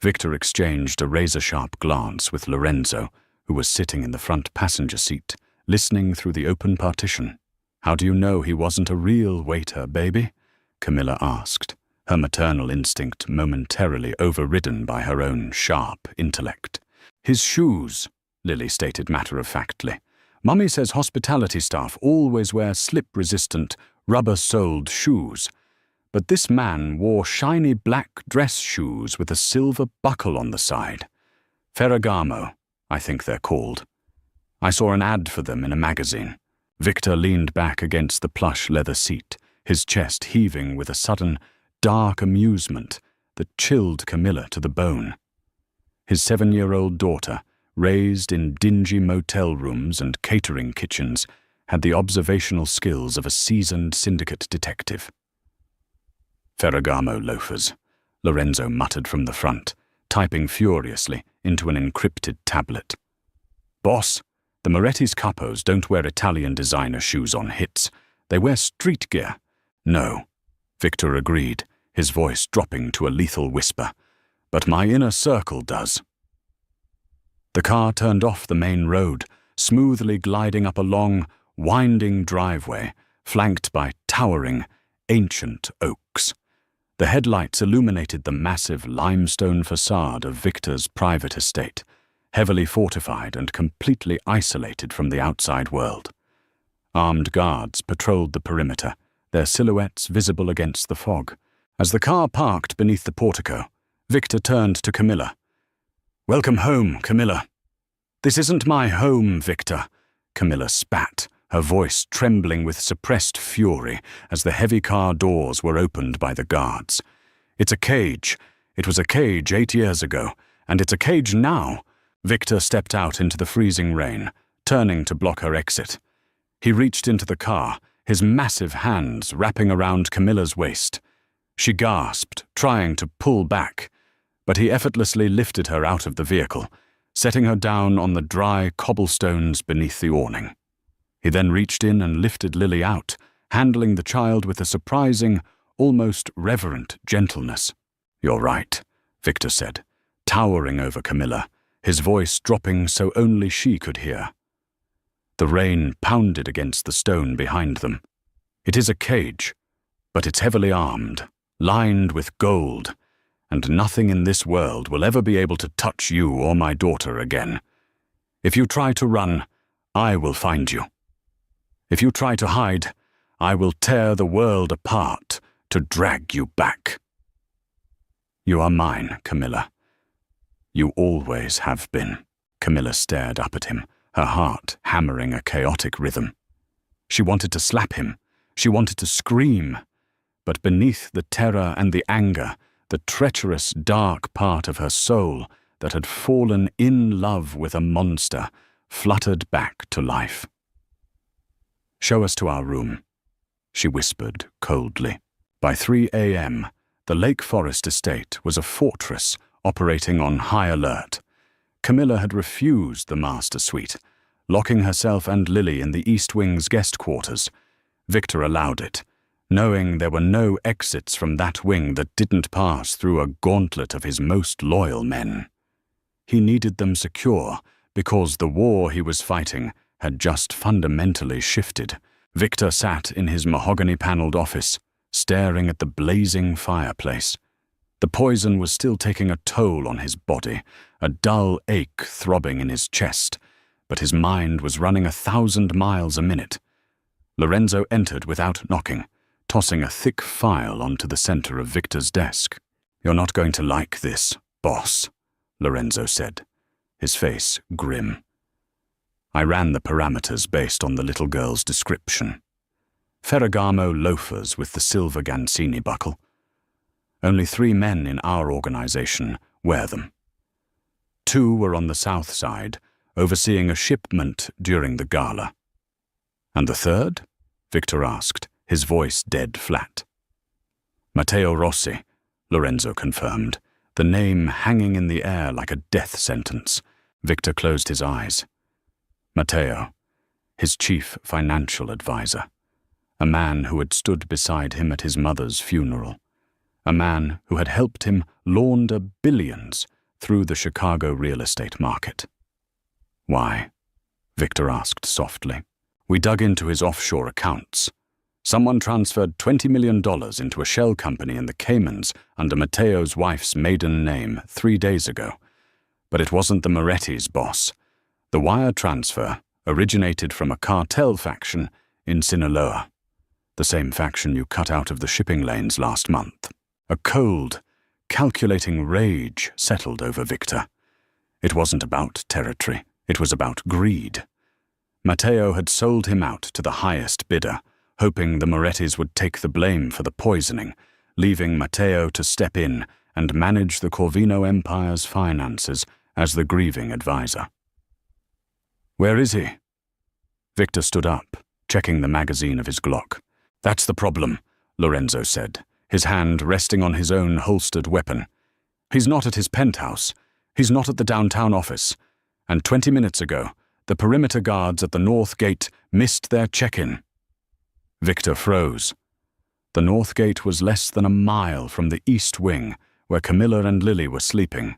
Victor exchanged a razor-sharp glance with Lorenzo, who was sitting in the front passenger seat, listening through the open partition. "How do you know he wasn't a real waiter, baby?" Camilla asked, her maternal instinct momentarily overridden by her own sharp intellect. "His shoes," Lily stated matter-of-factly. "Mummy says hospitality staff always wear slip-resistant, rubber-soled shoes. But this man wore shiny black dress shoes with a silver buckle on the side. Ferragamo, I think they're called. I saw an ad for them in a magazine." Victor leaned back against the plush leather seat, his chest heaving with a sudden, dark amusement that chilled Camilla to the bone. His 7-year-old daughter, raised in dingy motel rooms and catering kitchens, had the observational skills of a seasoned syndicate detective. "Ferragamo loafers," Lorenzo muttered from the front, typing furiously into an encrypted tablet. "Boss, The Moretti's capos don't wear Italian designer shoes on hits. They wear street gear. No, Victor agreed, his voice dropping to a lethal whisper. But my inner circle does. The car turned off the main road, smoothly gliding up a long, winding driveway, flanked by towering, ancient oaks. The headlights illuminated the massive limestone facade of Victor's private estate, heavily fortified and completely isolated from the outside world. Armed guards patrolled the perimeter, their silhouettes visible against the fog. As the car parked beneath the portico, Victor turned to Camilla. "Welcome home, Camilla." "This isn't my home, Victor," Camilla spat, her voice trembling with suppressed fury as the heavy car doors were opened by the guards. "It's a cage. It was a cage 8 years ago, and it's a cage now." Victor stepped out into the freezing rain, turning to block her exit. He reached into the car, his massive hands wrapping around Camilla's waist. She gasped, trying to pull back, but he effortlessly lifted her out of the vehicle, setting her down on the dry cobblestones beneath the awning. He then reached in and lifted Lily out, handling the child with a surprising, almost reverent gentleness. "You're right," Victor said, towering over Camilla, his voice dropping so only she could hear. The rain pounded against the stone behind them. "It is a cage, but it's heavily armed, lined with gold, and nothing in this world will ever be able to touch you or my daughter again. If you try to run, I will find you. If you try to hide, I will tear the world apart to drag you back. You are mine, Camilla. You always have been." Camilla stared up at him, her heart hammering a chaotic rhythm. She wanted to slap him. She wanted to scream. But beneath the terror and the anger, the treacherous, dark part of her soul that had fallen in love with a monster fluttered back to life. "Show us to our room," she whispered coldly. By 3 a.m., the Lake Forest estate was a fortress operating on high alert. Camilla had refused the master suite, locking herself and Lily in the East Wing's guest quarters. Victor allowed it, knowing there were no exits from that wing that didn't pass through a gauntlet of his most loyal men. He needed them secure because the war he was fighting had just fundamentally shifted. Victor sat in his mahogany-paneled office, staring at the blazing fireplace. The poison was still taking a toll on his body, a dull ache throbbing in his chest, but his mind was running 1,000 miles a minute. Lorenzo entered without knocking, tossing a thick file onto the center of Victor's desk. "You're not going to like this, boss," Lorenzo said, his face grim. "I ran the parameters based on the little girl's description. Ferragamo loafers with the silver Gancini buckle. Only 3 men in our organization wear them. 2 were on the south side, overseeing a shipment during the gala. And the third?" Victor asked, his voice dead flat. "Matteo Rossi," Lorenzo confirmed, the name hanging in the air like a death sentence. Victor closed his eyes. Matteo, his chief financial advisor, a man who had stood beside him at his mother's funeral, a man who had helped him launder billions through the Chicago real estate market. "Why?" Victor asked softly. "We dug into his offshore accounts. Someone transferred $20 million into a shell company in the Caymans under Matteo's wife's maiden name 3 days ago. But it wasn't the Moretti's boss. The wire transfer originated from a cartel faction in Sinaloa, the same faction you cut out of the shipping lanes last month." A cold, calculating rage settled over Victor. It wasn't about territory. It was about greed. Matteo had sold him out to the highest bidder, hoping the Morettis would take the blame for the poisoning, leaving Matteo to step in and manage the Corvino Empire's finances as the grieving advisor. "Where is he?" Victor stood up, checking the magazine of his Glock. "That's the problem," Lorenzo said, his hand resting on his own holstered weapon. "He's not at his penthouse. He's not at the downtown office. And 20 minutes ago, the perimeter guards at the north gate missed their check-in. Victor froze. The north gate was less than a mile from the east wing, where Camilla and Lily were sleeping.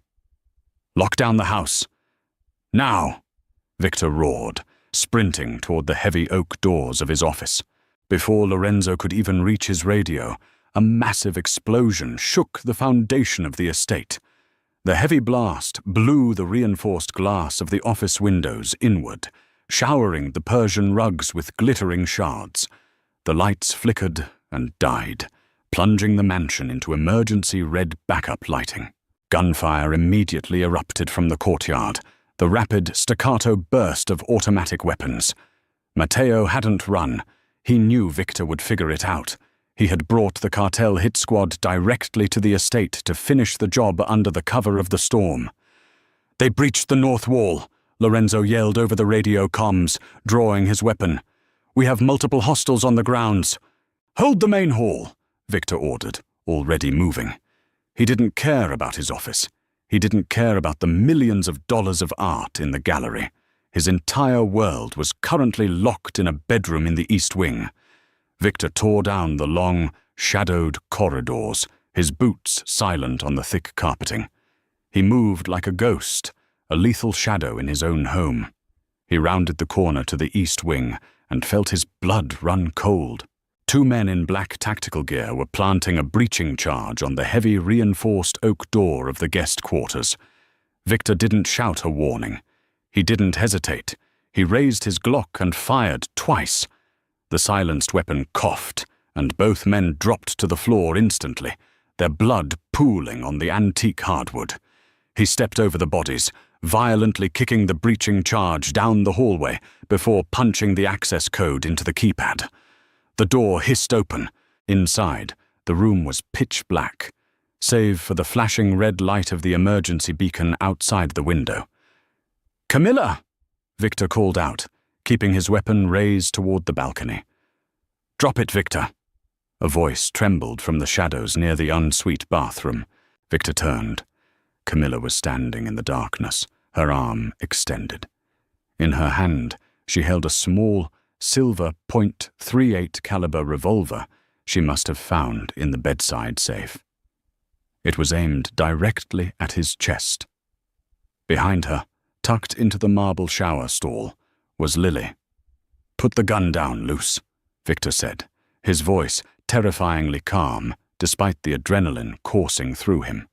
"Lock down the house. Now!" Victor roared, sprinting toward the heavy oak doors of his office. Before Lorenzo could even reach his radio, a massive explosion shook the foundation of the estate. The heavy blast blew the reinforced glass of the office windows inward, showering the Persian rugs with glittering shards. The lights flickered and died, plunging the mansion into emergency red backup lighting. Gunfire immediately erupted from the courtyard, the rapid staccato burst of automatic weapons. Matteo hadn't run. He knew Victor would figure it out. He had brought the cartel hit squad directly to the estate to finish the job under the cover of the storm. "They breached the north wall," Lorenzo yelled over the radio comms, drawing his weapon. "We have multiple hostiles on the grounds." "Hold the main hall," Victor ordered, already moving. He didn't care about his office. He didn't care about the millions of dollars of art in the gallery. His entire world was currently locked in a bedroom in the East Wing. Victor tore down the long, shadowed corridors, his boots silent on the thick carpeting. He moved like a ghost, a lethal shadow in his own home. He rounded the corner to the East Wing and felt his blood run cold. Two men in black tactical gear were planting a breaching charge on the heavy reinforced oak door of the guest quarters. Victor didn't shout a warning. He didn't hesitate. He raised his Glock and fired twice. The silenced weapon coughed, and both men dropped to the floor instantly, their blood pooling on the antique hardwood. He stepped over the bodies, violently kicking the breaching charge down the hallway before punching the access code into the keypad. The door hissed open. Inside, the room was pitch black, save for the flashing red light of the emergency beacon outside the window. "Camilla!" Victor called out, keeping his weapon raised toward the balcony. "Drop it, Victor." A voice trembled from the shadows near the ensuite bathroom. Victor turned. Camilla was standing in the darkness, her arm extended. In her hand, she held a small, silver .38 caliber revolver she must have found in the bedside safe. It was aimed directly at his chest. Behind her, tucked into the marble shower stall, was Lily. "Put the gun down, Luce," Victor said, his voice terrifyingly calm despite the adrenaline coursing through him.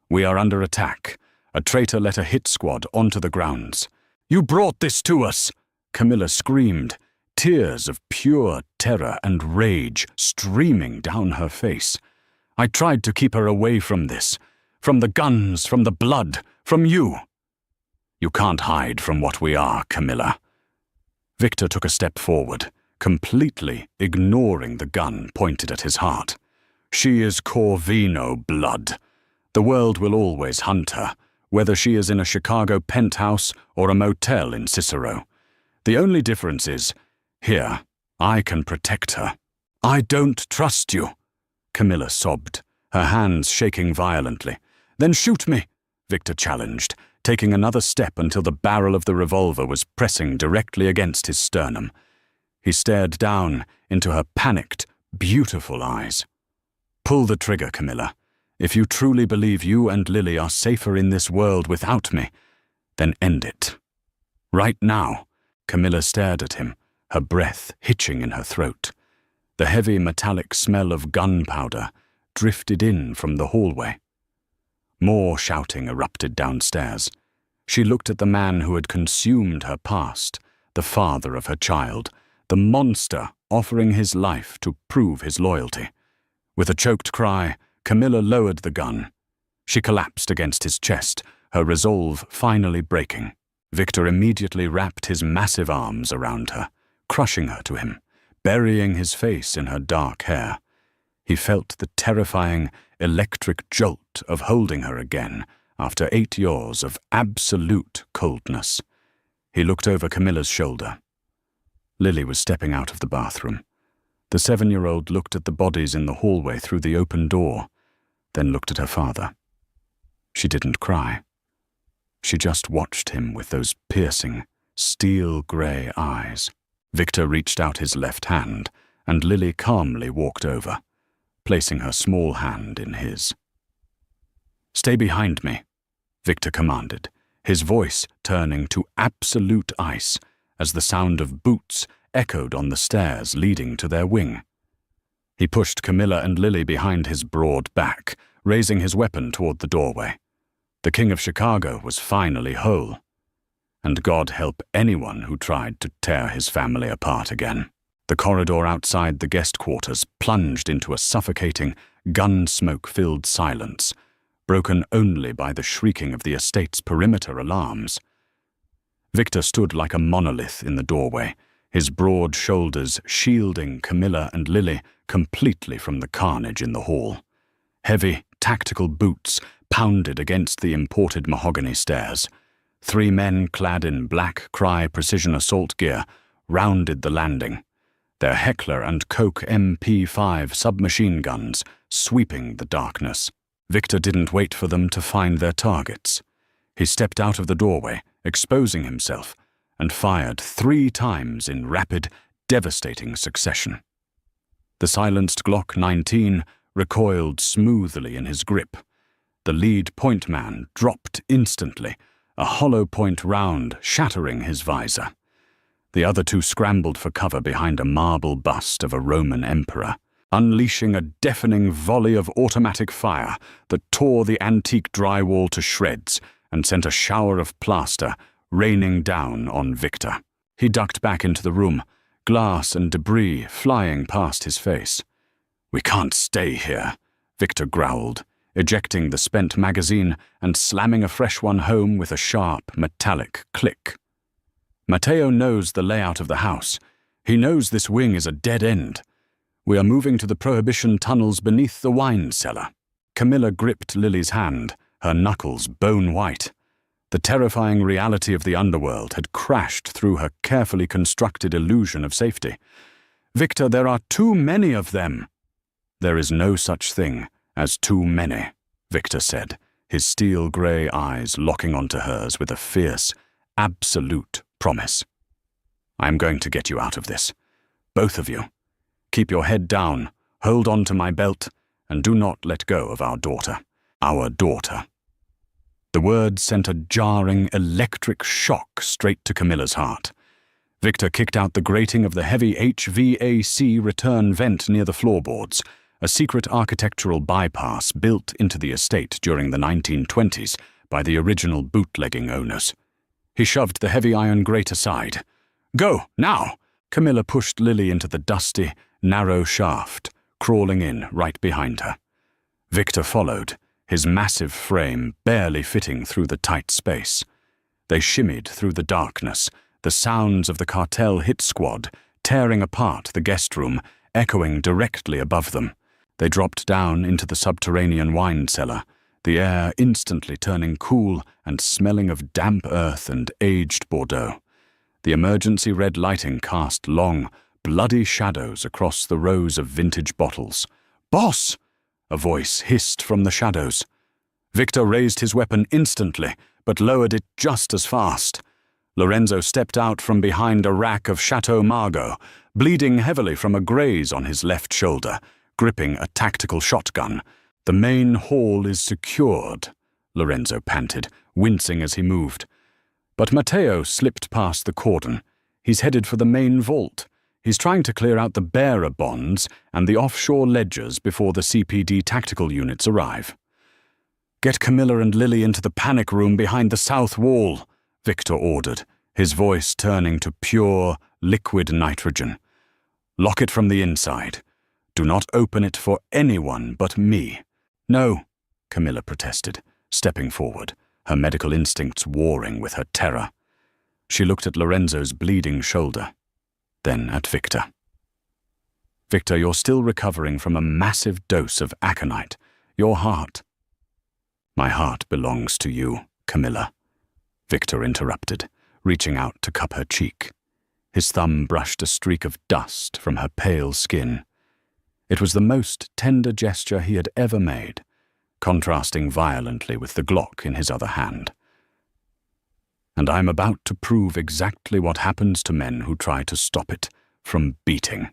"We are under attack. A traitor let a hit squad onto the grounds." "You brought this to us!" Camilla screamed, tears of pure terror and rage streaming down her face. "I tried to keep her away from this, from the guns, from the blood, from you." "You can't hide from what we are, Camilla." Victor took a step forward, completely ignoring the gun pointed at his heart. "She is Corvino blood. The world will always hunt her, whether she is in a Chicago penthouse or a motel in Cicero. The only difference is, here, I can protect her." "I don't trust you," Camilla sobbed, her hands shaking violently. "Then shoot me," Victor challenged, taking another step until the barrel of the revolver was pressing directly against his sternum. He stared down into her panicked, beautiful eyes. "Pull the trigger, Camilla. If you truly believe you and Lily are safer in this world without me, then end it. Right now." Camilla stared at him, her breath hitching in her throat. The heavy metallic smell of gunpowder drifted in from the hallway. More shouting erupted downstairs. She looked at the man who had consumed her past, the father of her child, the monster offering his life to prove his loyalty. With a choked cry, Camilla lowered the gun. She collapsed against his chest, her resolve finally breaking. Victor immediately wrapped his massive arms around her, crushing her to him, burying his face in her dark hair. He felt the terrifying, electric jolt of holding her again after 8 years of absolute coldness. He looked over Camilla's shoulder. Lily was stepping out of the bathroom. The 7-year-old looked at the bodies in the hallway through the open door, then looked at her father. She didn't cry. She just watched him with those piercing, steel-grey eyes. Victor reached out his left hand, and Lily calmly walked over, placing her small hand in his. "Stay behind me," Victor commanded, his voice turning to absolute ice as the sound of boots echoed on the stairs leading to their wing. He pushed Camilla and Lily behind his broad back, raising his weapon toward the doorway. The King of Chicago was finally whole, and God help anyone who tried to tear his family apart again. The corridor outside the guest quarters plunged into a suffocating, gun-smoke-filled silence, broken only by the shrieking of the estate's perimeter alarms. Victor stood like a monolith in the doorway, his broad shoulders shielding Camilla and Lily completely from the carnage in the hall. Heavy, tactical boots pounded against the imported mahogany stairs. 3 men clad in black Cry precision assault gear rounded the landing, their Heckler and Koch MP5 submachine guns sweeping the darkness. Victor didn't wait for them to find their targets. He stepped out of the doorway, exposing himself, and fired 3 times in rapid, devastating succession. The silenced Glock 19 recoiled smoothly in his grip. The lead point man dropped instantly, a hollow point round shattering his visor. The other 2 scrambled for cover behind a marble bust of a Roman emperor, unleashing a deafening volley of automatic fire that tore the antique drywall to shreds and sent a shower of plaster raining down on Victor. He ducked back into the room, glass and debris flying past his face. "We can't stay here," Victor growled, ejecting the spent magazine and slamming a fresh one home with a sharp, metallic click. "Matteo knows the layout of the house. He knows this wing is a dead end. We are moving to the Prohibition tunnels beneath the wine cellar." Camilla gripped Lily's hand, her knuckles bone-white. The terrifying reality of the underworld had crashed through her carefully constructed illusion of safety. "Victor, there are too many of them." "There is no such thing as too many," Victor said, his steel-grey eyes locking onto hers with a fierce, absolute promise. "I am going to get you out of this. Both of you. Keep your head down, hold on to my belt, and do not let go of our daughter. Our daughter." The words sent a jarring, electric shock straight to Camilla's heart. Victor kicked out the grating of the heavy HVAC return vent near the floorboards, a secret architectural bypass built into the estate during the 1920s by the original bootlegging owners. He shoved the heavy iron grate aside. "Go, now!" Camilla pushed Lily into the dusty, narrow shaft, crawling in right behind her. Victor followed, his massive frame barely fitting through the tight space. They shimmied through the darkness, the sounds of the cartel hit squad tearing apart the guest room, echoing directly above them. They dropped down into the subterranean wine cellar, the air instantly turning cool and smelling of damp earth and aged Bordeaux. The emergency red lighting cast long, bloody shadows across the rows of vintage bottles. "Boss!" a voice hissed from the shadows. Victor raised his weapon instantly, but lowered it just as fast. Lorenzo stepped out from behind a rack of Chateau Margaux, bleeding heavily from a graze on his left shoulder, gripping a tactical shotgun. "The main hall is secured," Lorenzo panted, wincing as he moved. But Matteo slipped past the cordon. He's headed for the main vault. He's trying to clear out the bearer bonds and the offshore ledgers before the CPD tactical units arrive. "Get Camilla and Lily into the panic room behind the south wall," Victor ordered, his voice turning to pure, liquid nitrogen. "Lock it from the inside. Do not open it for anyone but me." "No," Camilla protested, stepping forward, her medical instincts warring with her terror. She looked at Lorenzo's bleeding shoulder, then at Victor. "Victor, you're still recovering from a massive dose of aconite. Your heart—" "My heart belongs to you, Camilla," Victor interrupted, reaching out to cup her cheek. His thumb brushed a streak of dust from her pale skin. It was the most tender gesture he had ever made, contrasting violently with the Glock in his other hand. And I'm about to prove exactly what happens to men who try to stop it from beating."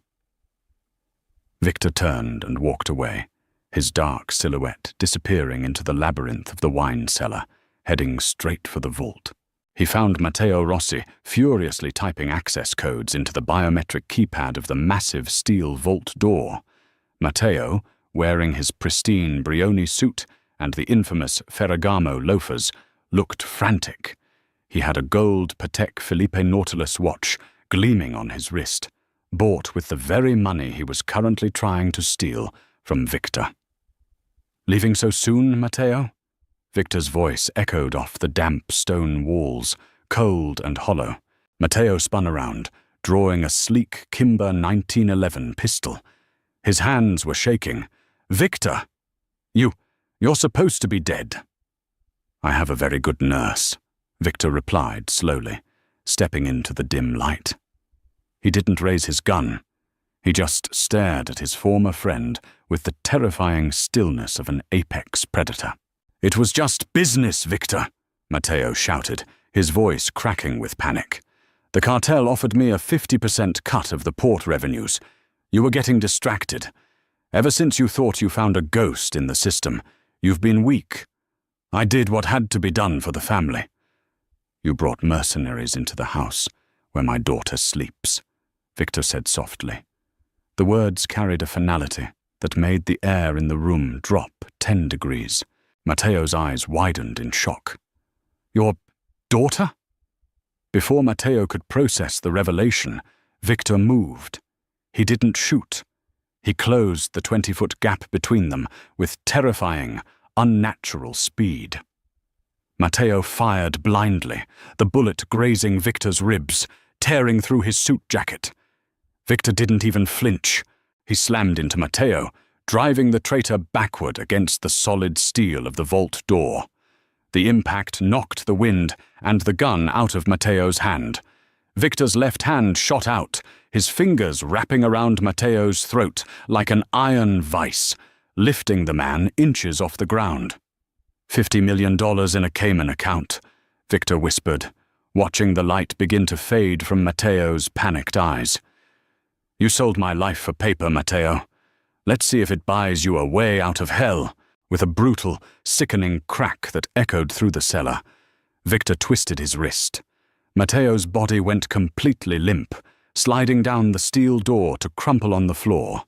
Victor turned and walked away, his dark silhouette disappearing into the labyrinth of the wine cellar, heading straight for the vault. He found Matteo Rossi furiously typing access codes into the biometric keypad of the massive steel vault door. Matteo, wearing his pristine Brioni suit and the infamous Ferragamo loafers, looked frantic. He had a gold Patek Philippe Nautilus watch gleaming on his wrist, bought with the very money he was currently trying to steal from Victor. "Leaving so soon, Matteo?" Victor's voice echoed off the damp stone walls, cold and hollow. Matteo spun around, drawing a sleek Kimber 1911 pistol. His hands were shaking. "Victor! You're supposed to be dead." "I have a very good nurse," Victor replied slowly, stepping into the dim light. He didn't raise his gun. He just stared at his former friend with the terrifying stillness of an apex predator. "It was just business, Victor," Matteo shouted, his voice cracking with panic. "The cartel offered me a 50% cut of the port revenues. You were getting distracted. Ever since you thought you found a ghost in the system, you've been weak. I did what had to be done for the family. You brought mercenaries into the house where my daughter sleeps," Victor said softly. The words carried a finality that made the air in the room drop 10 degrees. Matteo's eyes widened in shock. "Your daughter?" Before Matteo could process the revelation, Victor moved. He didn't shoot. He closed the 20-foot gap between them with terrifying, unnatural speed. Matteo fired blindly, the bullet grazing Victor's ribs, tearing through his suit jacket. Victor didn't even flinch. He slammed into Matteo, driving the traitor backward against the solid steel of the vault door. The impact knocked the wind and the gun out of Matteo's hand. Victor's left hand shot out, his fingers wrapping around Matteo's throat like an iron vice, lifting the man inches off the ground. $50 million in a Cayman account, Victor whispered, watching the light begin to fade from Matteo's panicked eyes. "You sold my life for paper, Matteo. Let's see if it buys you a way out of hell." With a brutal, sickening crack that echoed through the cellar, Victor twisted his wrist. Matteo's body went completely limp, sliding down the steel door to crumple on the floor,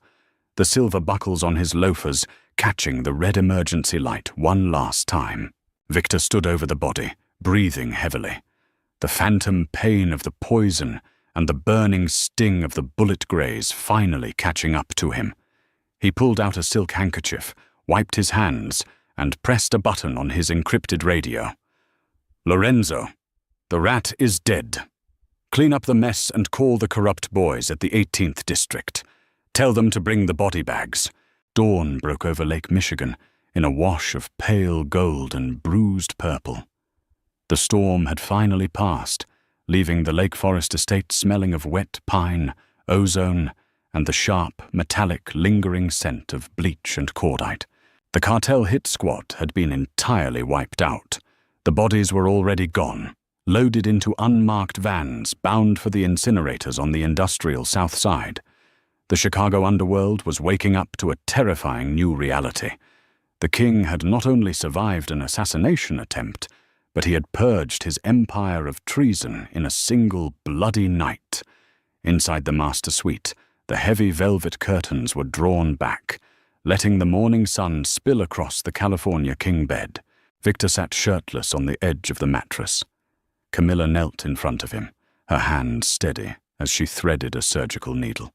the silver buckles on his loafers catching the red emergency light one last time. Victor stood over the body, breathing heavily, the phantom pain of the poison and the burning sting of the bullet graze finally catching up to him. He pulled out a silk handkerchief, wiped his hands, and pressed a button on his encrypted radio. "Lorenzo, the rat is dead. Clean up the mess and call the corrupt boys at the 18th District. Tell them to bring the body bags." Dawn broke over Lake Michigan in a wash of pale gold and bruised purple. The storm had finally passed, leaving the Lake Forest estate smelling of wet pine, ozone, and the sharp, metallic, lingering scent of bleach and cordite. The cartel hit squad had been entirely wiped out. The bodies were already gone, loaded into unmarked vans bound for the incinerators on the industrial South Side. The Chicago underworld was waking up to a terrifying new reality. The king had not only survived an assassination attempt, but he had purged his empire of treason in a single bloody night. Inside the master suite, the heavy velvet curtains were drawn back, letting the morning sun spill across the California king bed. Victor sat shirtless on the edge of the mattress. Camilla knelt in front of him, her hand steady as she threaded a surgical needle.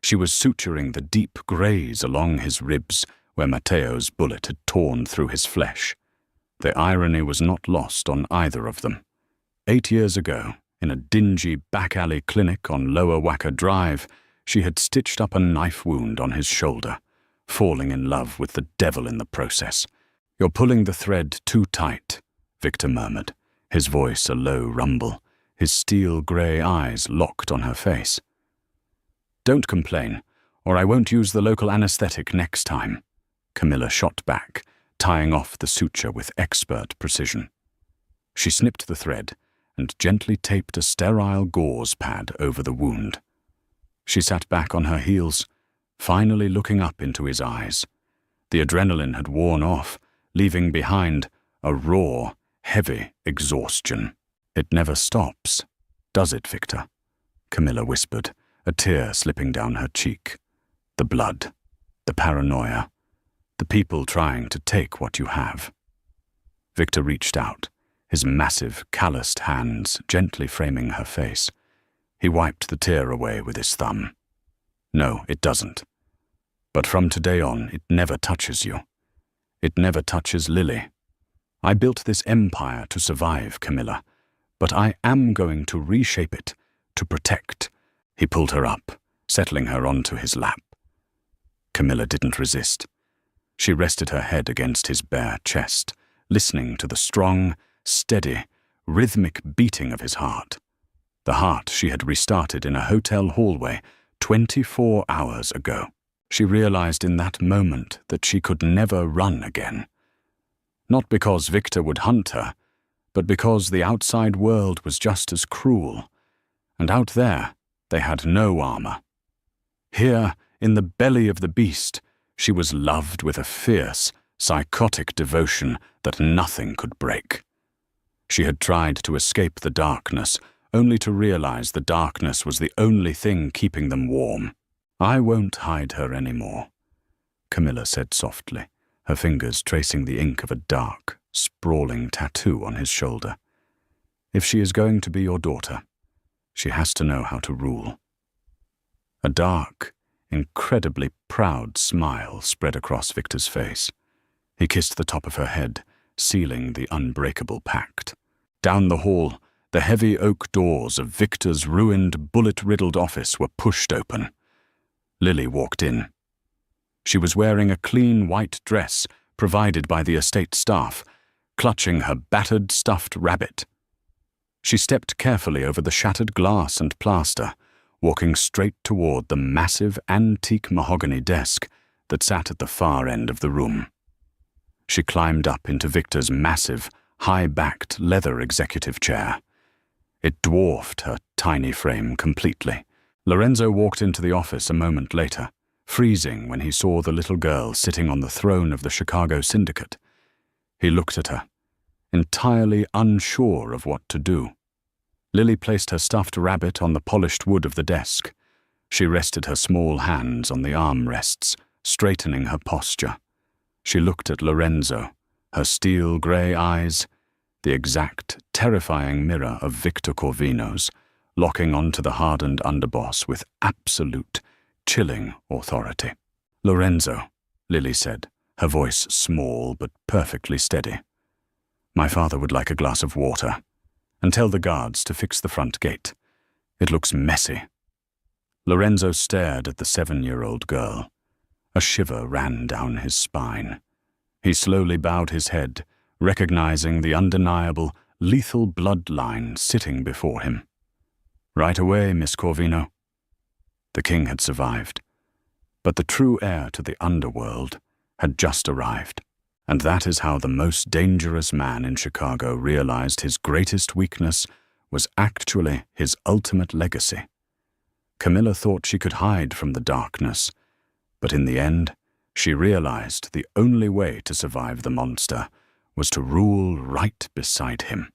She was suturing the deep graze along his ribs where Matteo's bullet had torn through his flesh. The irony was not lost on either of them. 8 years ago, in a dingy back-alley clinic on Lower Wacker Drive, she had stitched up a knife wound on his shoulder, falling in love with the devil in the process. "You're pulling the thread too tight," Victor murmured, his voice a low rumble, his steel-grey eyes locked on her face. "Don't complain, or I won't use the local anesthetic next time," Camilla shot back, tying off the suture with expert precision. She snipped the thread, and gently taped a sterile gauze pad over the wound. She sat back on her heels, finally looking up into his eyes. The adrenaline had worn off, leaving behind a raw, heavy exhaustion. "It never stops, does it, Victor?" Camilla whispered, a tear slipping down her cheek. "The blood, the paranoia, the people trying to take what you have." Victor reached out, his massive, calloused hands gently framing her face. He wiped the tear away with his thumb. "No, it doesn't. But from today on, it never touches you. It never touches Lily. I built this empire to survive, Camilla, but I am going to reshape it, to protect." He pulled her up, settling her onto his lap. Camilla didn't resist. She rested her head against his bare chest, listening to the strong, steady, rhythmic beating of his heart. The heart she had restarted in a hotel hallway 24 hours ago. She realized in that moment that she could never run again. Not because Victor would hunt her, but because the outside world was just as cruel. And out there, they had no armor. Here, in the belly of the beast, she was loved with a fierce, psychotic devotion that nothing could break. She had tried to escape the darkness, only to realize the darkness was the only thing keeping them warm. "I won't hide her anymore," Camilla said softly, her fingers tracing the ink of a dark, sprawling tattoo on his shoulder. "If she is going to be your daughter, she has to know how to rule." A dark, incredibly proud smile spread across Victor's face. He kissed the top of her head, sealing the unbreakable pact. Down the hall, the heavy oak doors of Victor's ruined, bullet-riddled office were pushed open. Lily walked in. She was wearing a clean white dress provided by the estate staff, clutching her battered stuffed rabbit. She stepped carefully over the shattered glass and plaster, walking straight toward the massive antique mahogany desk that sat at the far end of the room. She climbed up into Victor's massive, high-backed leather executive chair. It dwarfed her tiny frame completely. Lorenzo walked into the office a moment later, freezing when he saw the little girl sitting on the throne of the Chicago Syndicate. He looked at her, entirely unsure of what to do. Lily placed her stuffed rabbit on the polished wood of the desk. She rested her small hands on the armrests, straightening her posture. She looked at Lorenzo, her steel-gray eyes, the exact, terrifying mirror of Victor Corvino's, locking onto the hardened underboss with absolute, chilling authority. "Lorenzo," Lily said, her voice small but perfectly steady. "My father would like a glass of water, and tell the guards to fix the front gate. It looks messy." Lorenzo stared at the 7-year-old girl. A shiver ran down his spine. He slowly bowed his head, recognizing the undeniable, lethal bloodline sitting before him. "Right away, Miss Corvino." The king had survived, but the true heir to the underworld had just arrived. And that is how the most dangerous man in Chicago realized his greatest weakness was actually his ultimate legacy. Camilla thought she could hide from the darkness, but in the end, she realized the only way to survive the monster was to rule right beside him.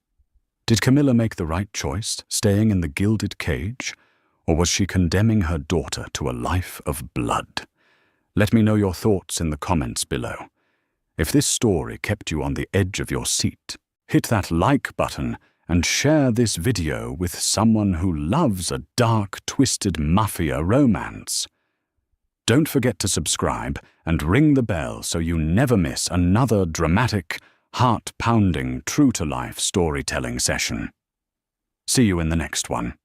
Did Camilla make the right choice, staying in the gilded cage, or was she condemning her daughter to a life of blood? Let me know your thoughts in the comments below. If this story kept you on the edge of your seat, hit that like button and share this video with someone who loves a dark, twisted mafia romance. Don't forget to subscribe and ring the bell so you never miss another dramatic, heart-pounding, true-to-life storytelling session. See you in the next one.